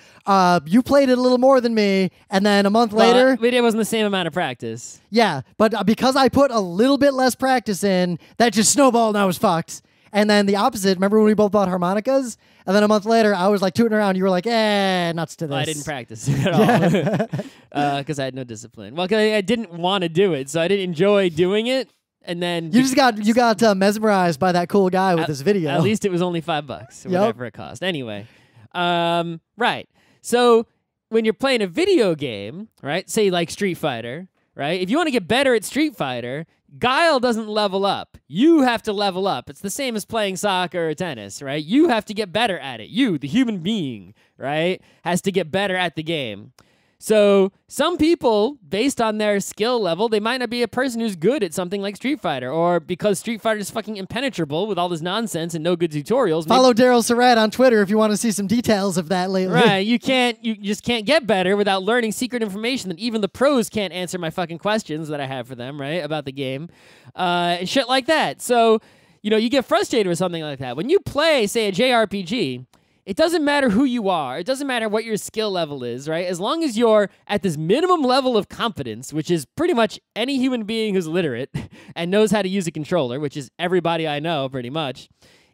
You played it a little more than me, and then a month later... It wasn't the same amount of practice. Yeah, but because I put a little bit less practice in, that just snowballed and I was fucked. And then the opposite, remember when we both bought harmonicas? And then a month later, I was like tooting around. You were like, nuts to this. Well, I didn't practice at all because I had no discipline. Well, because I didn't want to do it, so I didn't enjoy doing it. And then you got mesmerized by that cool guy with his video. At least it was only $5 or whatever it cost. Anyway, right. So when you're playing a video game, right? Say like Street Fighter, right? If you want to get better at Street Fighter, Guile doesn't level up. You have to level up. It's the same as playing soccer or tennis, right? You have to get better at it. You, the human being, right, has to get better at the game. So some people, based on their skill level, they might not be a person who's good at something like Street Fighter, or because Street Fighter is fucking impenetrable with all this nonsense and no good tutorials. Follow Daryl Surratt on Twitter if you want to see some details of that lately. Right, you just can't get better without learning secret information that even the pros can't answer my fucking questions that I have for them, right, about the game, and shit like that. So, you get frustrated with something like that. When you play, say, a JRPG, it doesn't matter who you are. It doesn't matter what your skill level is, right? As long as you're at this minimum level of competence, which is pretty much any human being who's literate and knows how to use a controller, which is everybody I know pretty much,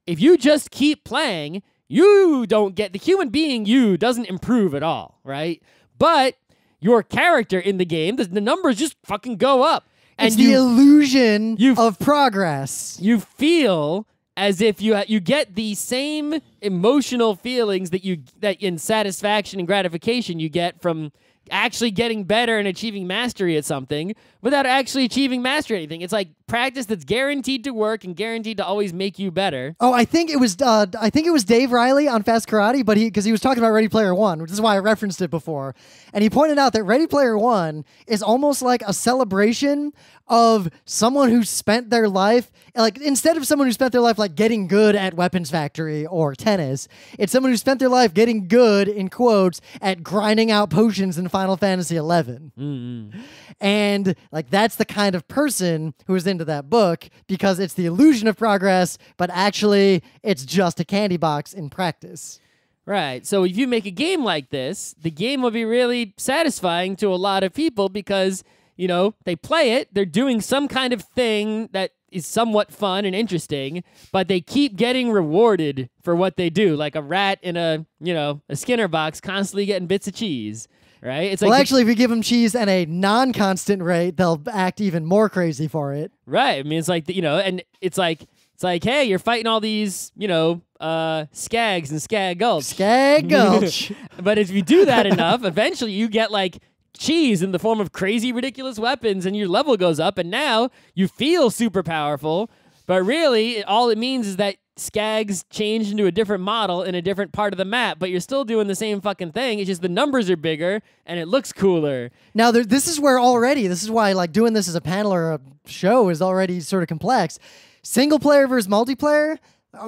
if you just keep playing, you don't get... The human being you doesn't improve at all, right? But your character in the game, the numbers just fucking go up. It's the illusion of progress. You feel... as if you get the same emotional feelings that in satisfaction and gratification you get from actually getting better and achieving mastery at something without actually achieving mastery at anything. It's like practice that's guaranteed to work and guaranteed to always make you better. Oh, I think it was Dave Riley on Fast Karate, but because he was talking about Ready Player One, which is why I referenced it before, and he pointed out that Ready Player One is almost like a celebration of someone who spent their life, like instead of someone who spent their life like getting good at Weapons Factory or tennis, it's someone who spent their life getting good in quotes at grinding out potions in Final Fantasy XI. Mm-hmm. And like that's the kind of person who is into that book because it's the illusion of progress, but actually it's just a candy box in practice. Right. So if you make a game like this, the game will be really satisfying to a lot of people because, you know, they play it, they're doing some kind of thing that is somewhat fun and interesting, but they keep getting rewarded for what they do, like a rat in a Skinner box constantly getting bits of cheese. Right? It's well, like actually, if you give them cheese at a non-constant rate, they'll act even more crazy for it. Right. I mean, it's like, and it's like, hey, you're fighting all these, skags and skag gulch. Skag gulch. But if you do that enough, eventually you get like cheese in the form of crazy, ridiculous weapons, and your level goes up, and now you feel super powerful. But really, all it means is that Skags change into a different model in a different part of the map, but you're still doing the same fucking thing. It's just the numbers are bigger and it looks cooler. Now, this is why like doing this as a panel or a show is already sort of complex. Single player versus multiplayer,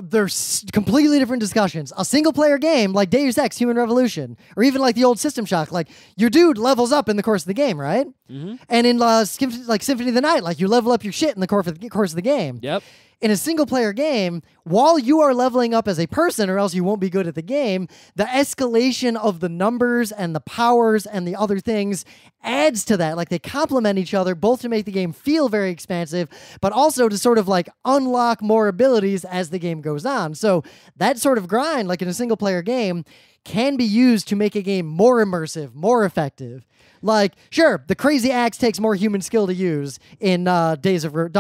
they're completely different discussions. A single player game like Deus Ex Human Revolution, or even like the old System Shock, like your dude levels up in the course of the game, right? Mm-hmm. And in Symphony of the Night, like you level up your shit in the course of the game. Yep. In a single-player game, while you are leveling up as a person or else you won't be good at the game, the escalation of the numbers and the powers and the other things adds to that. Like, they complement each other, both to make the game feel very expansive, but also to sort of, like, unlock more abilities as the game goes on. So that sort of grind, like in a single-player game, can be used to make a game more immersive, more effective. Like, sure, the crazy axe takes more human skill to use in DS,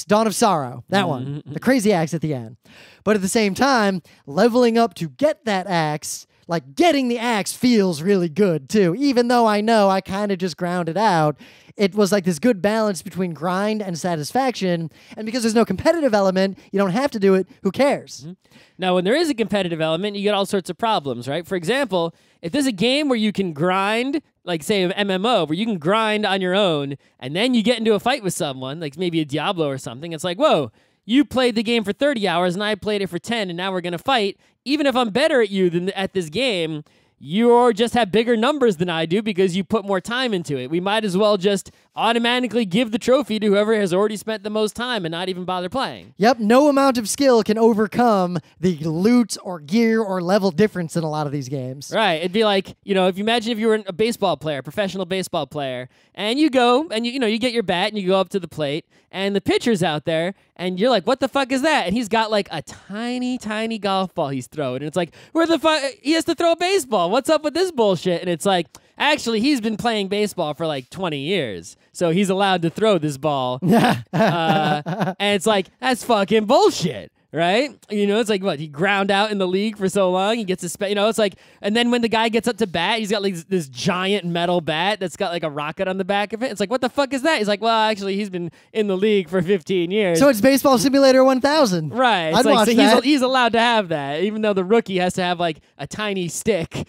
Dawn of Sorrow. That one. The crazy axe at the end. But at the same time, leveling up to get that axe, like getting the axe feels really good too. Even though I know I kind of just ground it out, it was like this good balance between grind and satisfaction. And because there's no competitive element, you don't have to do it. Who cares? Mm-hmm. Now, when there is a competitive element, you get all sorts of problems, right? For example, if there's a game where you can grind, like say an MMO, where you can grind on your own, and then you get into a fight with someone, like maybe a Diablo or something, it's like, whoa, you played the game for 30 hours and I played it for 10, and now we're going to fight. Even if I'm better at you than at this game, you just have bigger numbers than I do because you put more time into it. We might as well just automatically give the trophy to whoever has already spent the most time and not even bother playing. Yep, no amount of skill can overcome the loot or gear or level difference in a lot of these games. Right. It'd be like, if you imagine if you were a baseball player, professional baseball player, and you go and you get your bat and you go up to the plate and the pitcher's out there and you're like, what the fuck is that? And he's got like a tiny, tiny golf ball he's throwing. And it's like, where the fuck? He has to throw a baseball. What's up with this bullshit? And it's like, actually, he's been playing baseball for like 20 years, so he's allowed to throw this ball. And it's like, that's fucking bullshit, right? It's like, what, he ground out in the league for so long, he gets his, it's like, and then when the guy gets up to bat, he's got like this giant metal bat that's got like a rocket on the back of it. It's like, what the fuck is that? He's like, well, actually, he's been in the league for 15 years. So it's Baseball Simulator 1000. Right. I'd watch so that. He's allowed to have that, even though the rookie has to have like a tiny stick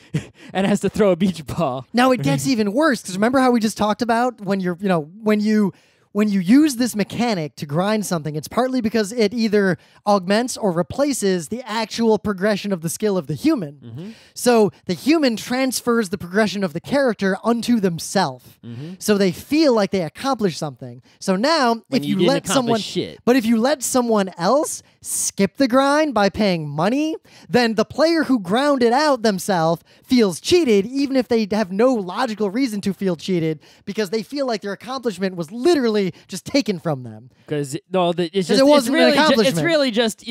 and has to throw a beach ball. Now it gets even worse, because remember how we just talked about when when you use this mechanic to grind something, it's partly because it either augments or replaces the actual progression of the skill of the human. Mm-hmm. So the human transfers the progression of the character unto themselves. Mm-hmm. So they feel like they accomplish something. So now, when if you let someone, shit. But if you let someone else skip the grind by paying money, then the player who ground it out themselves feels cheated, even if they have no logical reason to feel cheated, because they feel like their accomplishment was literally just taken from them. Because it's really an accomplishment. It's really just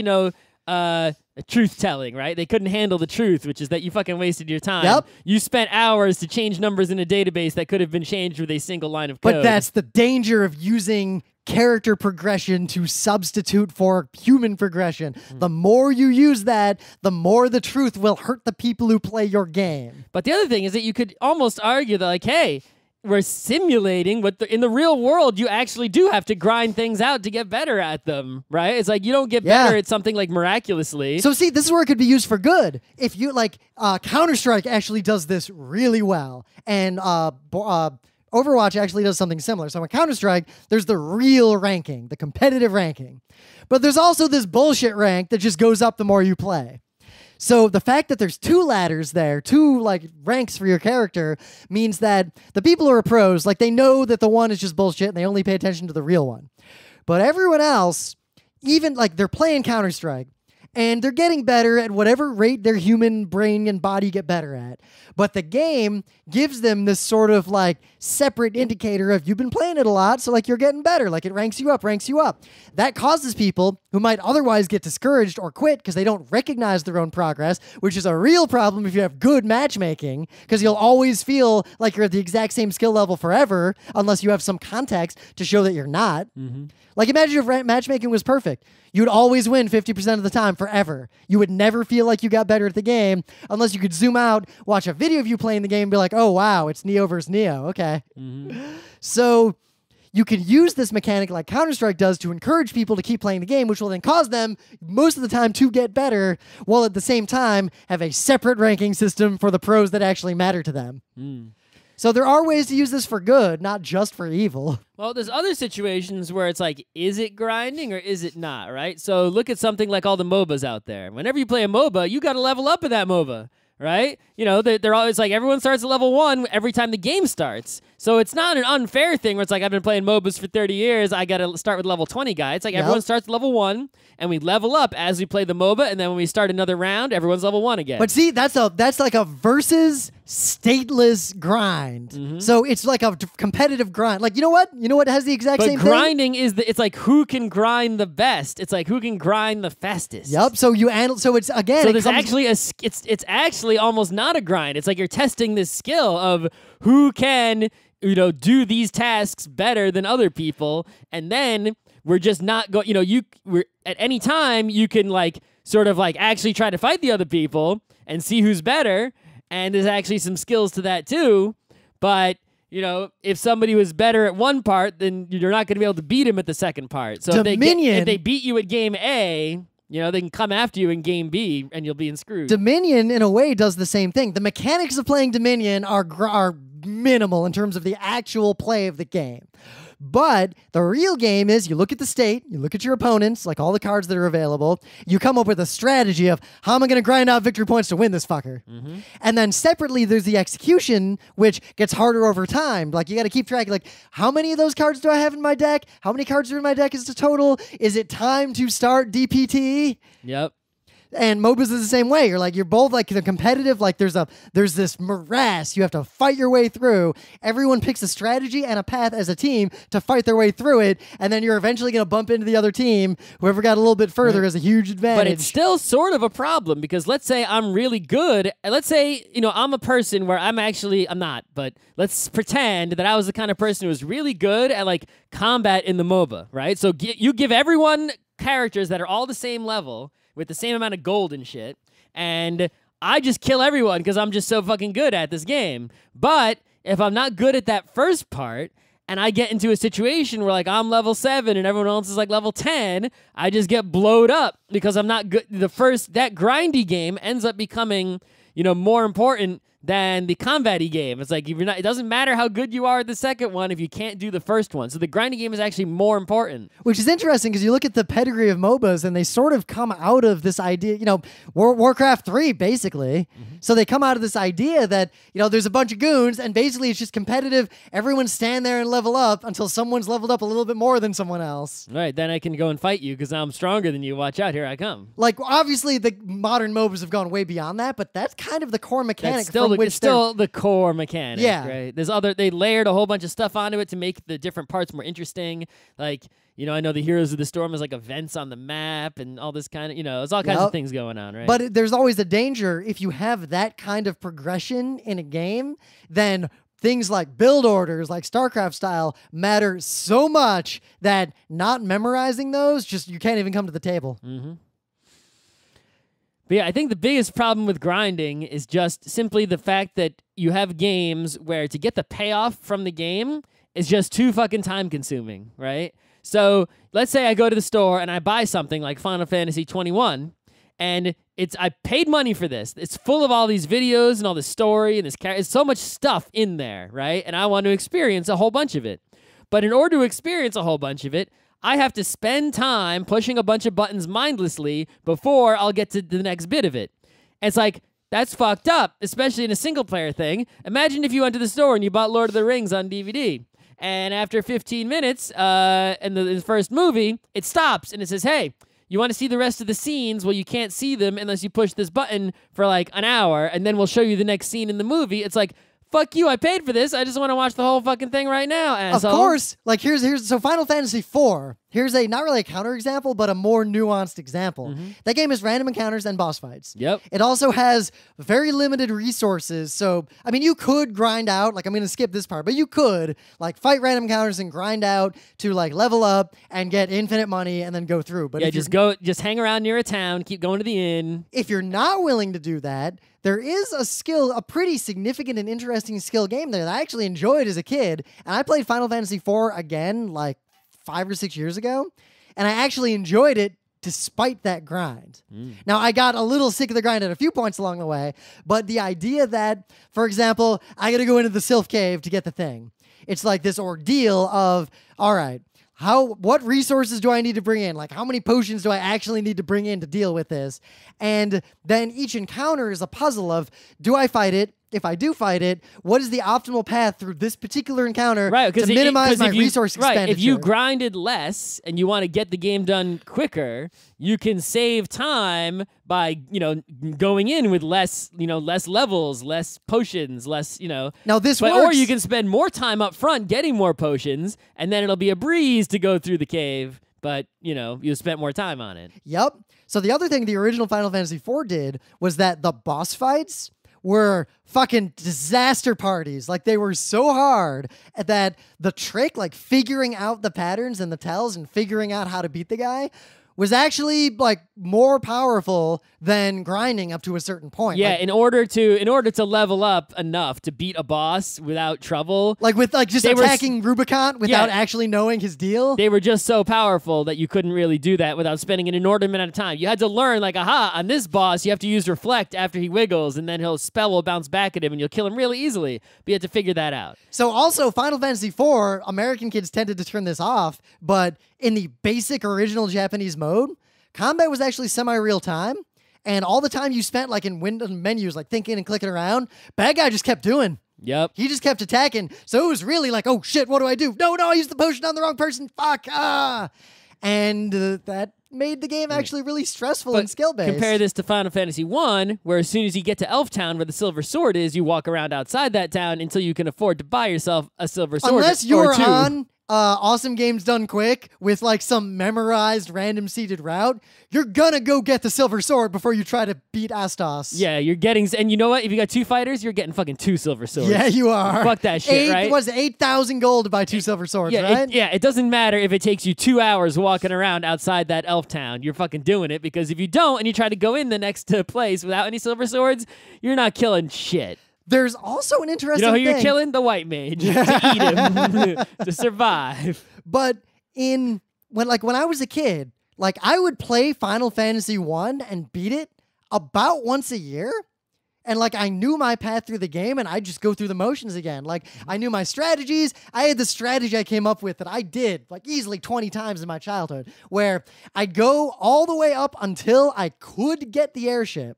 truth-telling, right? They couldn't handle the truth, which is that you fucking wasted your time. Yep. You spent hours to change numbers in a database that could have been changed with a single line of code. But that's the danger of using character progression to substitute for human progression. The more you use that, the more the truth will hurt the people who play your game. But the other thing is that you could almost argue that, like, hey, we're simulating what in the real world, you actually do have to grind things out to get better at them, right? It's like you don't get better at something like miraculously. So see, this is where it could be used for good. If you like, Counter-Strike actually does this really well, and Overwatch actually does something similar. So in Counter-Strike, there's the real ranking, the competitive ranking. But there's also this bullshit rank that just goes up the more you play. So the fact that there's two ladders there, two like ranks for your character, means that the people who are pros, like they know that the one is just bullshit and they only pay attention to the real one. But everyone else, even like they're playing Counter-Strike, and they're getting better at whatever rate their human brain and body get better at. But the game gives them this sort of like separate indicator of you've been playing it a lot, so like you're getting better. Like it ranks you up, ranks you up. That causes people who might otherwise get discouraged or quit because they don't recognize their own progress, which is a real problem if you have good matchmaking, because you'll always feel like you're at the exact same skill level forever unless you have some context to show that you're not. Like imagine if matchmaking was perfect. You'd always win 50% of the time forever. You would never feel like you got better at the game unless you could zoom out, watch a video of you playing the game, and be like, oh, wow, it's Neo versus Neo. Okay. So you could use this mechanic like Counter-Strike does to encourage people to keep playing the game, which will then cause them most of the time to get better, while at the same time have a separate ranking system for the pros that actually matter to them. So there are ways to use this for good, not just for evil. Well, there's other situations where it's like, is it grinding or is it not, right? So look at something like all the MOBAs out there. Whenever you play a MOBA, you got to level up in that MOBA, right? You know, they're always like, everyone starts at level 1 every time the game starts. So it's not an unfair thing where it's like, I've been playing MOBAs for 30 years, I got to start with level 20 guy. It's like everyone starts at level 1, and we level up as we play the MOBA, and then when we start another round, everyone's level 1 again. But see, that's like a versus stateless grind. So it's like a competitive grind. Like, you know what? You know what has the exact same thing? But grinding is it's like who can grind the best. It's like who can grind the fastest. Yep. So so it's again. So there's actually it's actually almost not a grind. It's like you're testing this skill of who can, you know, do these tasks better than other people, and then we're just not going. You know, we're at any time you can like sort of like actually try to fight the other people and see who's better. And there's actually some skills to that too, but you know, if somebody was better at one part, then you're not going to be able to beat him at the second part. So if they beat you at game A, you know, they can come after you in game B, and you'll be screwed. Dominion, in a way, does the same thing. The mechanics of playing Dominion are minimal in terms of the actual play of the game. But the real game is you look at the state, you look at your opponents, like all the cards that are available, you come up with a strategy of how am I going to grind out victory points to win this fucker? And then separately, there's the execution, which gets harder over time. Like you got to keep track, like how many of those cards do I have in my deck? How many cards are in my deck is the total? Is it time to start DPT? Yep. And MOBAs is the same way. You're both like the competitive, like there's this morass you have to fight your way through. Everyone picks a strategy and a path as a team to fight their way through it, and then you're eventually going to bump into the other team. Whoever got a little bit further has a huge advantage. But it's still sort of a problem, because let's say I'm really good. Let's say, you know, I'm a person where I'm not, but let's pretend that I was the kind of person who was really good at like combat in the MOBA, right? So you give everyone characters that are all the same level, with the same amount of gold and shit, and I just kill everyone because I'm just so fucking good at this game. But if I'm not good at that first part, and I get into a situation where like I'm level 7 and everyone else is like level 10, I just get blowed up because I'm not good. That grindy game ends up becoming, you know, more important than the combat-y game. It's like if you're not, it doesn't matter how good you are at the second one if you can't do the first one. So the grinding game is actually more important. Which is interesting because you look at the pedigree of MOBAs and they sort of come out of this idea, you know, Warcraft 3 basically. So they come out of this idea that, you know, there's a bunch of goons and basically it's just competitive. Everyone stand there and level up until someone's leveled up a little bit more than someone else. Right, then I can go and fight you because I'm stronger than you. Watch out, here I come. Like obviously the modern MOBAs have gone way beyond that, but that's kind of the core mechanic for which it's still the core mechanic. Yeah. Right. They layered a whole bunch of stuff onto it to make the different parts more interesting. Like, I know the Heroes of the Storm is like events on the map and all this kind of, there's all kinds of things going on, right? But there's always a danger if you have that kind of progression in a game, then things like build orders, like StarCraft style, matter so much that not memorizing those, you can't even come to the table. Mm-hmm. But yeah, I think the biggest problem with grinding is just simply the fact that you have games where to get the payoff from the game is just too fucking time consuming, right? So let's say I go to the store and I buy something like Final Fantasy 21, and I paid money for this. It's full of all these videos and all this story and it's so much stuff in there, right? And I want to experience a whole bunch of it. But in order to experience a whole bunch of it, I have to spend time pushing a bunch of buttons mindlessly before I'll get to the next bit of it. And it's like, that's fucked up, especially in a single-player thing. Imagine if you went to the store and you bought Lord of the Rings on DVD. And after 15 minutes in the first movie, it stops and it says, hey, you want to see the rest of the scenes? Well, you can't see them unless you push this button for like an hour, and then we'll show you the next scene in the movie. It's like, fuck you, I paid for this. I just want to watch the whole fucking thing right now, asshole. Of course. Like, so Final Fantasy IV, here's not really a counterexample, but a more nuanced example. Mm-hmm. That game has random encounters and boss fights. Yep. It also has very limited resources. So, I mean, you could grind out, like, I'm going to skip this part, but you could, like, fight random encounters and grind out to, like, level up and get infinite money and then go through. But yeah, just hang around near a town, keep going to the inn. If you're not willing to do that, there is a pretty significant and interesting skill game there that I actually enjoyed as a kid. And I played Final Fantasy IV again, like 5 or 6 years ago, and I actually enjoyed it despite that grind. Now, I got a little sick of the grind at a few points along the way, but the idea that, for example, I got to go into the Sylph Cave to get the thing. It's like this ordeal of, all right, what resources do I need to bring in? Like, how many potions do I actually need to bring in to deal with this? And then each encounter is a puzzle of, do I fight it? If I do fight it, what is the optimal path through this particular encounter to minimize my resource expenditure? Right, if you grinded less and you want to get the game done quicker, you can save time by, going in with less levels, less potions, less, Now this works. Or you can spend more time up front getting more potions, and then it'll be a breeze to go through the cave, but, you spent more time on it. Yep. So the other thing the original Final Fantasy IV did was that the boss fights were fucking disaster parties. Like, they were so hard that the trick, like figuring out the patterns and the tells and figuring out how to beat the guy, was actually like more powerful than grinding up to a certain point. Yeah, like, in order to level up enough to beat a boss without trouble. Like with just attacking Rubicon without actually knowing his deal. They were just so powerful that you couldn't really do that without spending an inordinate amount of time. You had to learn, like, aha, on this boss you have to use Reflect after he wiggles, and then his spell will bounce back at him and you'll kill him really easily. But you have to figure that out. So also, Final Fantasy IV, American kids tended to turn this off, but in the basic original Japanese mode, combat was actually semi-real time, and all the time you spent like in window menus, like thinking and clicking around, bad guy just kept doing. Yep. He just kept attacking. So it was really like, oh shit, what do I do? No, I used the potion on the wrong person. Fuck. And that made the game actually really stressful and skill-based. Compare this to Final Fantasy I, where as soon as you get to Elf Town, where the Silver Sword is, you walk around outside that town until you can afford to buy yourself a Silver Sword. Unless you're on Awesome Games Done Quick with like some memorized random seeded route, you're gonna go get the Silver Sword before you try to beat Astos. Yeah, you're getting, and you know what? If you got 2 fighters, you're getting fucking 2 Silver Swords. Yeah, you are. Fuck that shit, right? It was 8,000 gold to buy 2 Silver Swords, right? It doesn't matter if it takes you 2 hours walking around outside that elf town. You're fucking doing it, because if you don't and you try to go in the next place without any Silver Swords, you're not killing shit. There's also an interesting thing. You know who you're killing? The white mage. To eat him. To survive. But when I was a kid, like, I would play Final Fantasy I and beat it about once a year. And like, I knew my path through the game, and I'd just go through the motions again. Like, I knew my strategies. I had the strategy I came up with that I did like easily 20 times in my childhood, where I'd go all the way up until I could get the airship,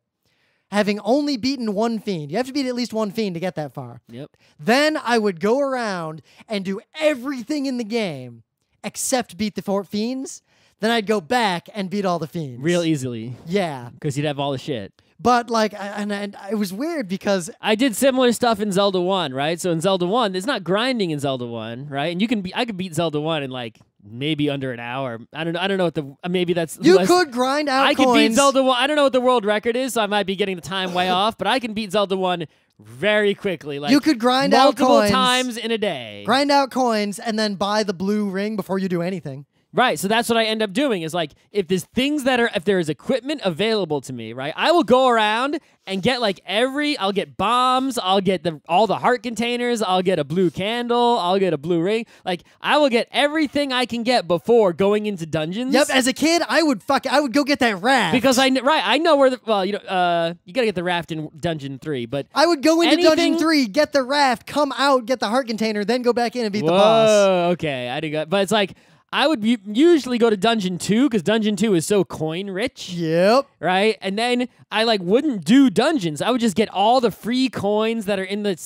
having only beaten one fiend. You have to beat at least one fiend to get that far. Yep. Then I would go around and do everything in the game except beat the 4 fiends. Then I'd go back and beat all the fiends. Real easily. Yeah. Because you'd have all the shit. But like, and it was weird because I did similar stuff in Zelda 1, right? So in Zelda 1, it's not grinding in Zelda 1, right? And I could beat Zelda 1 in like maybe under an hour. I don't know what the maybe that's you could grind out I coins. could beat Zelda 1. I don't know what the world record is, so I might be getting the time way off, but I can beat Zelda 1 very quickly. Like you could grind out coins multiple times in a day. Grind out coins and then buy the blue ring before you do anything. Right, so that's what I end up doing is like if there is equipment available to me, right? I will go around and get like I'll get bombs, I'll get all the heart containers, I'll get a blue candle, I'll get a blue ring. Like I will get everything I can get before going into dungeons. Yep, as a kid, I would go get that raft because I know where you gotta get the raft in Dungeon 3, but I would go into Dungeon 3, get the raft, come out, get the heart container, then go back in and beat the boss. Okay, I didn't but it's like I would usually go to Dungeon 2 because Dungeon 2 is so coin rich. Yep. Right? And then I like wouldn't do dungeons. I would just get all the free coins that are in the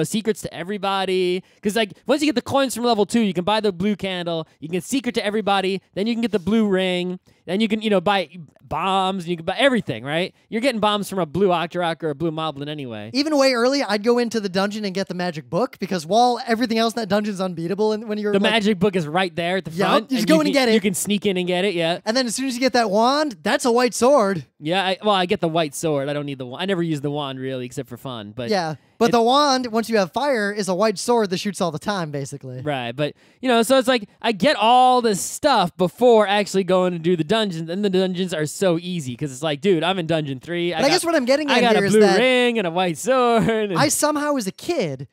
secrets to everybody. Because like once you get the coins from level 2, you can buy the blue candle, you can get secret to everybody, then you can get the blue ring, then you can buy bombs, and you can buy everything, right? You're getting bombs from a blue Octorok or a blue Moblin anyway. Even way early, I'd go into the dungeon and get the magic book because while everything else in that dungeon's unbeatable, and when you're magic book is right there at the front. You just go in and get it. You can sneak in and get it, yeah. And then as soon as you get that wand, that's a white sword. Yeah, I get the white sword. I don't need the wand. I never use the wand really, except for fun. But yeah, but the wand, once you have fire, is a white sword that shoots all the time, basically. Right, but so it's like I get all this stuff before actually going to do the dungeons, and the dungeons are so easy because it's like, dude, I'm in Dungeon 3. I guess what I'm getting at here is I got a blue that ring and a white sword. I somehow, as a kid,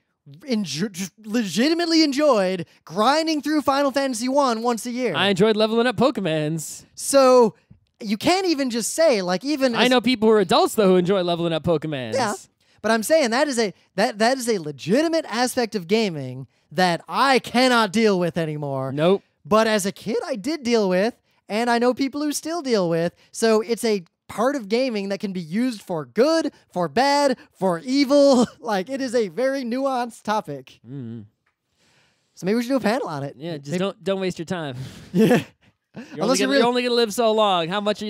legitimately enjoyed grinding through Final Fantasy 1 once a year. I enjoyed leveling up Pokemons. So you can't even just say like even. I know people who are adults though who enjoy leveling up Pokemons. Yeah. But I'm saying that is a legitimate aspect of gaming that I cannot deal with anymore. Nope. But as a kid, I did deal with, and I know people who still deal with. So it's a part of gaming that can be used for good, for bad, for evil. Like it is a very nuanced topic. Mm-hmm. So maybe we should do a panel on it. Yeah, just don't waste your time. Yeah. You're only gonna live so long. How much of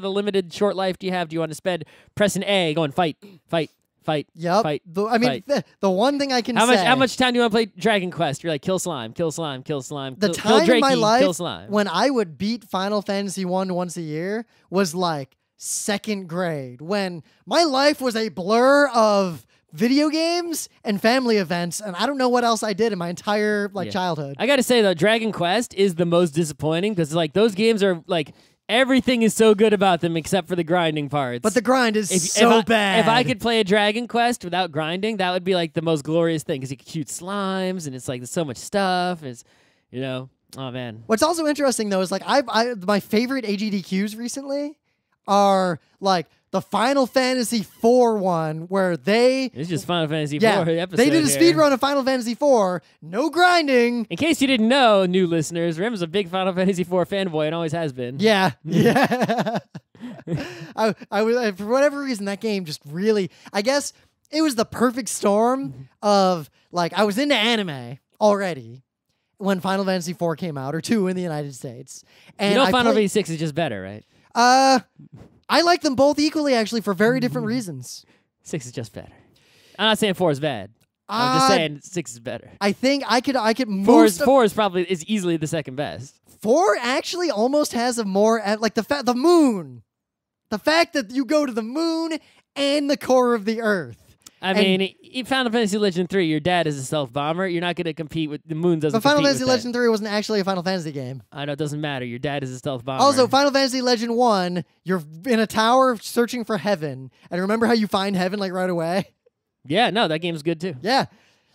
the limited short life do you have? Do you want to spend pressing A, going fight? Yep. Fight. The one thing I can say. How much time do you want to play Dragon Quest? You're like, kill slime, kill slime, kill slime. The time kill in my life kill slime. when I would beat Final Fantasy 1 once a year was like 2nd grade, when my life was a blur of video games and family events, and I don't know what else I did in my entire childhood. I gotta say though, Dragon Quest is the most disappointing because like those games are like everything is so good about them except for the grinding parts. But the grind is so bad. If I could play a Dragon Quest without grinding, that would be like the most glorious thing because you can shoot slimes and it's like there's so much stuff. It's oh man. What's also interesting though is like my favorite AGDQs recently are like the Final Fantasy IV one where it's just Final Fantasy IV episode. They did a speed run of Final Fantasy IV, no grinding. In case you didn't know, new listeners, Rim's a big Final Fantasy IV fanboy and always has been. Yeah. I for whatever reason that game just really, I guess it was the perfect storm of like I was into anime already when Final Fantasy IV came out, or 2 in the United States. And Final Fantasy 6 is just better, right? I like them both equally, actually, for very different reasons. 6 is just better. I'm not saying 4 is bad. I'm just saying 6 is better. I think I could 4 is easily the second best. 4 actually almost has a more like the moon, the fact that you go to the moon and the core of the Earth. I mean, Final Fantasy Legend 3, your dad is a stealth bomber. You're not going to compete with the moon. Doesn't. But Final Fantasy Legend 3 wasn't actually a Final Fantasy game. I know it doesn't matter. Your dad is a stealth bomber. Also, Final Fantasy Legend 1, you're in a tower searching for heaven, and remember how you find heaven like right away? Yeah, no, that game's good too. Yeah,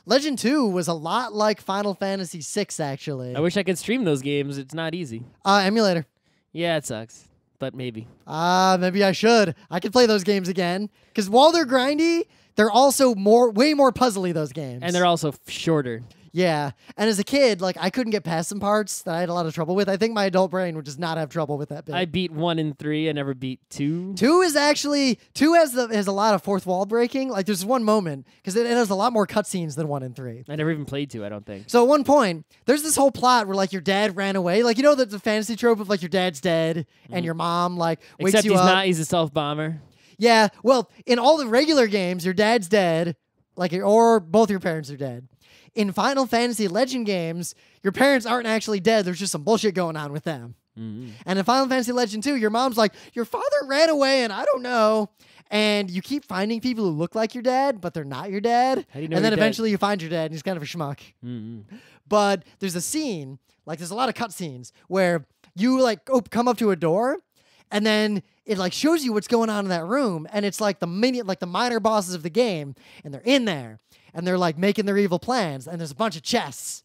Legend 2 was a lot like Final Fantasy 6 actually. I wish I could stream those games. It's not easy. Emulator. Yeah, it sucks, but maybe. Maybe I should. I could play those games again because while they're grindy, they're also way more puzzly, those games. And they're also shorter. Yeah. And as a kid, like I couldn't get past some parts that I had a lot of trouble with. I think my adult brain would just not have trouble with that bit. I beat 1 and 3. I never beat 2. 2 has a lot of fourth wall breaking. Like there's one moment because it has a lot more cutscenes than 1 and 3. I never even played 2, I don't think. So at one point, there's this whole plot where like your dad ran away. Like the fantasy trope of like your dad's dead and your mom like wakes you up. Except he's a stealth bomber. Yeah, well, in all the regular games, your dad's dead, or both your parents are dead. In Final Fantasy Legend games, your parents aren't actually dead. There's just some bullshit going on with them. Mm-hmm. And in Final Fantasy Legend 2, your mom's like, your father ran away and I don't know. And you keep finding people who look like your dad, but they're not your dad. How do you know and then your dad? eventually you find your dad and he's kind of a schmuck. Mm-hmm. But there's a scene, there's a lot of cutscenes where you come up to a door and then it shows you what's going on in that room. And it's the minor bosses of the game, and they're in there and they're making their evil plans. And there's a bunch of chests.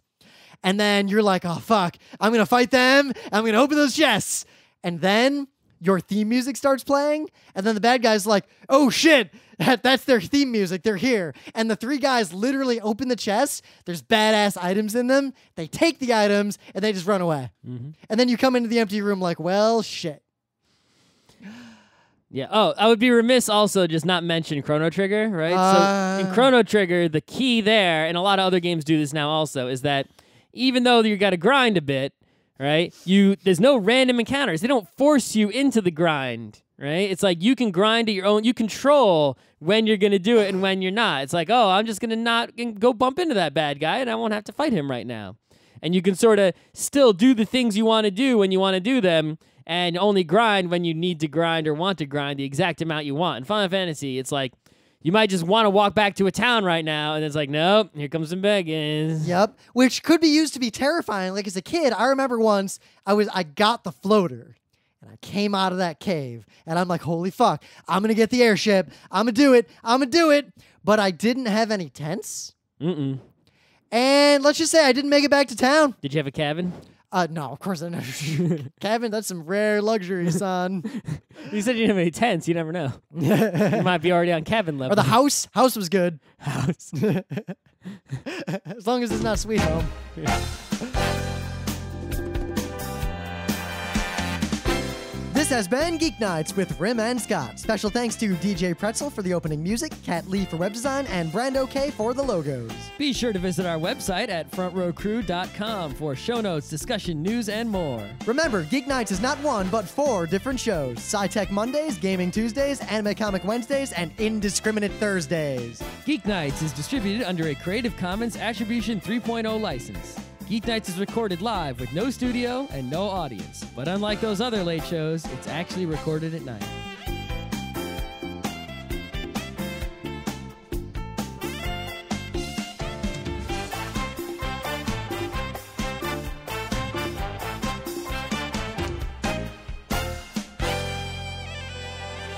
And then you're like, oh, fuck, I'm going to fight them. I'm going to open those chests. And then your theme music starts playing. And then the bad guy's like, oh, shit, that's their theme music. They're here. And the three guys literally open the chests. There's badass items in them. They take the items and they just run away. Mm-hmm. And then you come into the empty room like, well, shit. Yeah. Oh, I would be remiss also just not mention Chrono Trigger, right? So in Chrono Trigger, the key there, and a lot of other games do this now also, is that even though you got to grind a bit, right? There's no random encounters. They don't force you into the grind, right? It's you can grind at your own. You control when you're gonna do it and when you're not. It's oh, I'm just gonna not go bump into that bad guy, and I won't have to fight him right now. And you can sort of still do the things you want to do when you want to do them, and only grind when you need to grind or want to grind the exact amount you want. In Final Fantasy, it's you might just want to walk back to a town right now, and it's nope, here comes some beggars. Yep, which could be used to be terrifying. As a kid, I remember once I got the floater, and I came out of that cave, and I'm like, holy fuck, I'm going to get the airship. I'm going to do it. But I didn't have any tents. Mm-mm. And let's just say I didn't make it back to town. Did you have a cabin? No, of course I never. Cabin, that's some rare luxury, son. You said you didn't have any tents. You never know. You might be already on cabin level. Or the house. House was good. House. As long as it's not Sweet Home. This has been Geek Nights with Rim and Scott. Special thanks to DJ Pretzel for the opening music, Kat Lee for web design, and Brando K for the logos. Be sure to visit our website at frontrowcrew.com for show notes, discussion, news, and more. Remember, Geek Nights is not one, but 4 different shows. Sci-Tech Mondays, Gaming Tuesdays, Anime Comic Wednesdays, and Indiscriminate Thursdays. Geek Nights is distributed under a Creative Commons Attribution 3.0 license. Geek Nights is recorded live with no studio and no audience. But unlike those other late shows, it's actually recorded at night.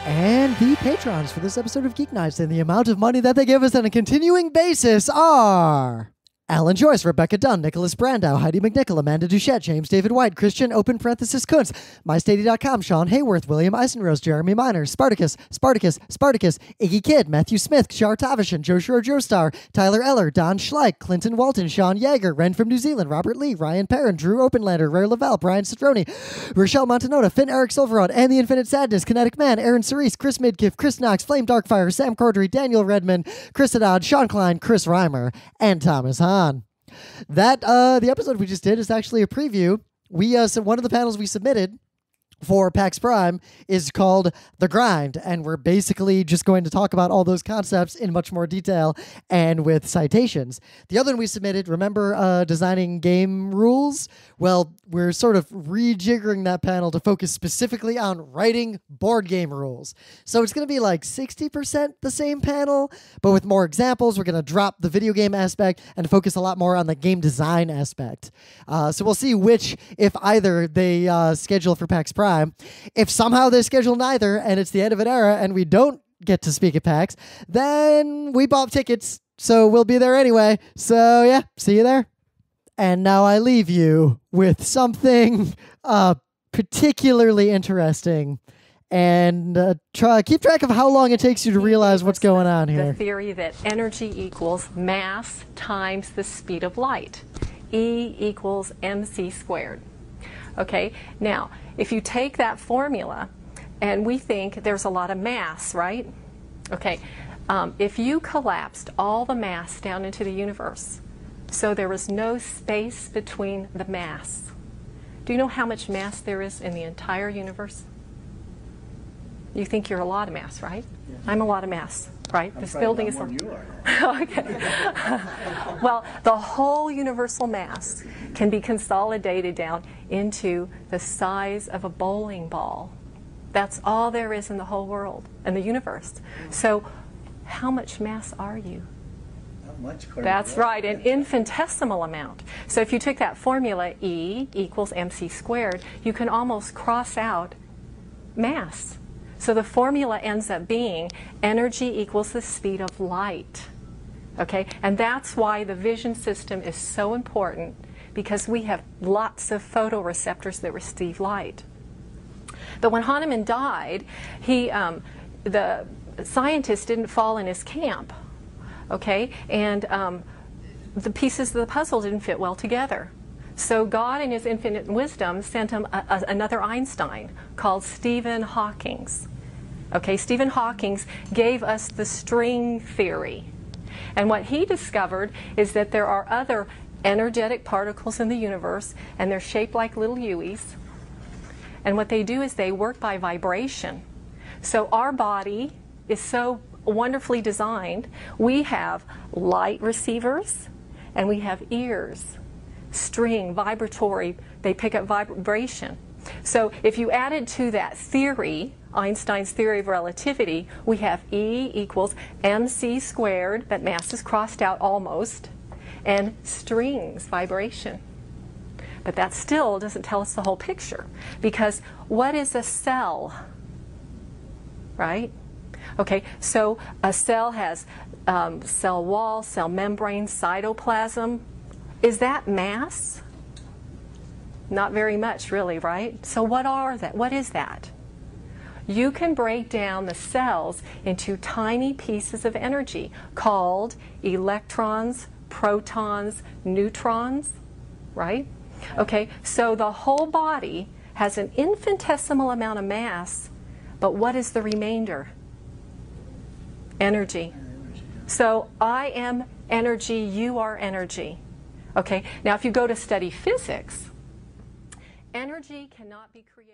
And the patrons for this episode of Geek Nights and the amount of money that they give us on a continuing basis are... Alan Joyce, Rebecca Dunn, Nicholas Brandow, Heidi McNichol, Amanda Duchette, James David White, Christian, open parenthesis, Kuntz, MyStady.com, Sean Hayworth, William Eisenrose, Jeremy Miner, Spartacus, Iggy Kidd, Matthew Smith, Kshar Tavishan, Joshua Joestar, Tyler Eller, Don Schleich, Clinton Walton, Sean Yeager, Ren from New Zealand, Robert Lee, Ryan Perrin, Drew Openlander, Ray Lavelle, Brian Citroni, Rochelle Montanota, Finn Eric Silverrod, and the Infinite Sadness, Kinetic Man, Aaron Cerise, Chris Midkiff, Chris Knox, Flame Darkfire, Sam Cordry, Daniel Redman, Chris Haddad, Sean Klein, Chris Reimer, and Thomas Hahn. That the episode we just did is actually a preview. So one of the panels we submitted for PAX Prime is called The Grind, and we're basically just going to talk about all those concepts in much more detail and with citations. The other one we submitted, remember designing game rules? Well, we're sort of rejiggering that panel to focus specifically on writing board game rules. So it's going to be 60% the same panel, but with more examples. We're going to drop the video game aspect and focus a lot more on the game design aspect. So we'll see which, if either, they schedule for PAX Prime. If somehow they schedule neither and it's the end of an era and we don't get to speak at PAX, then we bought tickets, so we'll be there anyway. So yeah, see you there. And now I leave you with something particularly interesting. And keep track of how long it takes you to realize what's going on here. The theory that energy equals mass times the speed of light. E equals mc squared. Okay, now if you take that formula and we think there's a lot of mass, right? Okay, if you collapsed all the mass down into the universe, so there was no space between the mass, do you know how much mass there is in the entire universe? You think you're a lot of mass, right? Yeah. I'm a lot of mass, right? I'm This probably building not is. more than you are. Okay. Well, the whole universal mass can be consolidated down into the size of a bowling ball. That's all there is in the whole world and the universe. So, how much mass are you? Not much. That's right, an infinitesimal amount. So if you took that formula, E equals mc squared, you can almost cross out mass. So the formula ends up being energy equals the speed of light. Okay, and that's why the vision system is so important, because we have lots of photoreceptors that receive light. But when Hahnemann died, the scientist didn't fall in his camp. Okay, and the pieces of the puzzle didn't fit well together. So God, in His infinite wisdom, sent him another Einstein called Stephen Hawking. Okay, Stephen Hawking gave us the string theory. And what he discovered is that there are other energetic particles in the universe, and they're shaped like little U's. And what they do is they work by vibration. So our body is so wonderfully designed. We have light receivers, and we have ears, string, vibratory, they pick up vibration. So if you added to that theory, Einstein's theory of relativity, we have E equals mc squared, but mass is crossed out almost, and strings, vibration. But that still doesn't tell us the whole picture, because what is a cell? Right? Okay, so a cell has cell wall, cell membrane, cytoplasm. Is that mass? Not very much, really, right? So what are that? What is that? You can break down the cells into tiny pieces of energy called electrons, protons, neutrons, right? Okay, so the whole body has an infinitesimal amount of mass, but what is the remainder? Energy. So I am energy, you are energy. Okay, now if you go to study physics, energy cannot be created.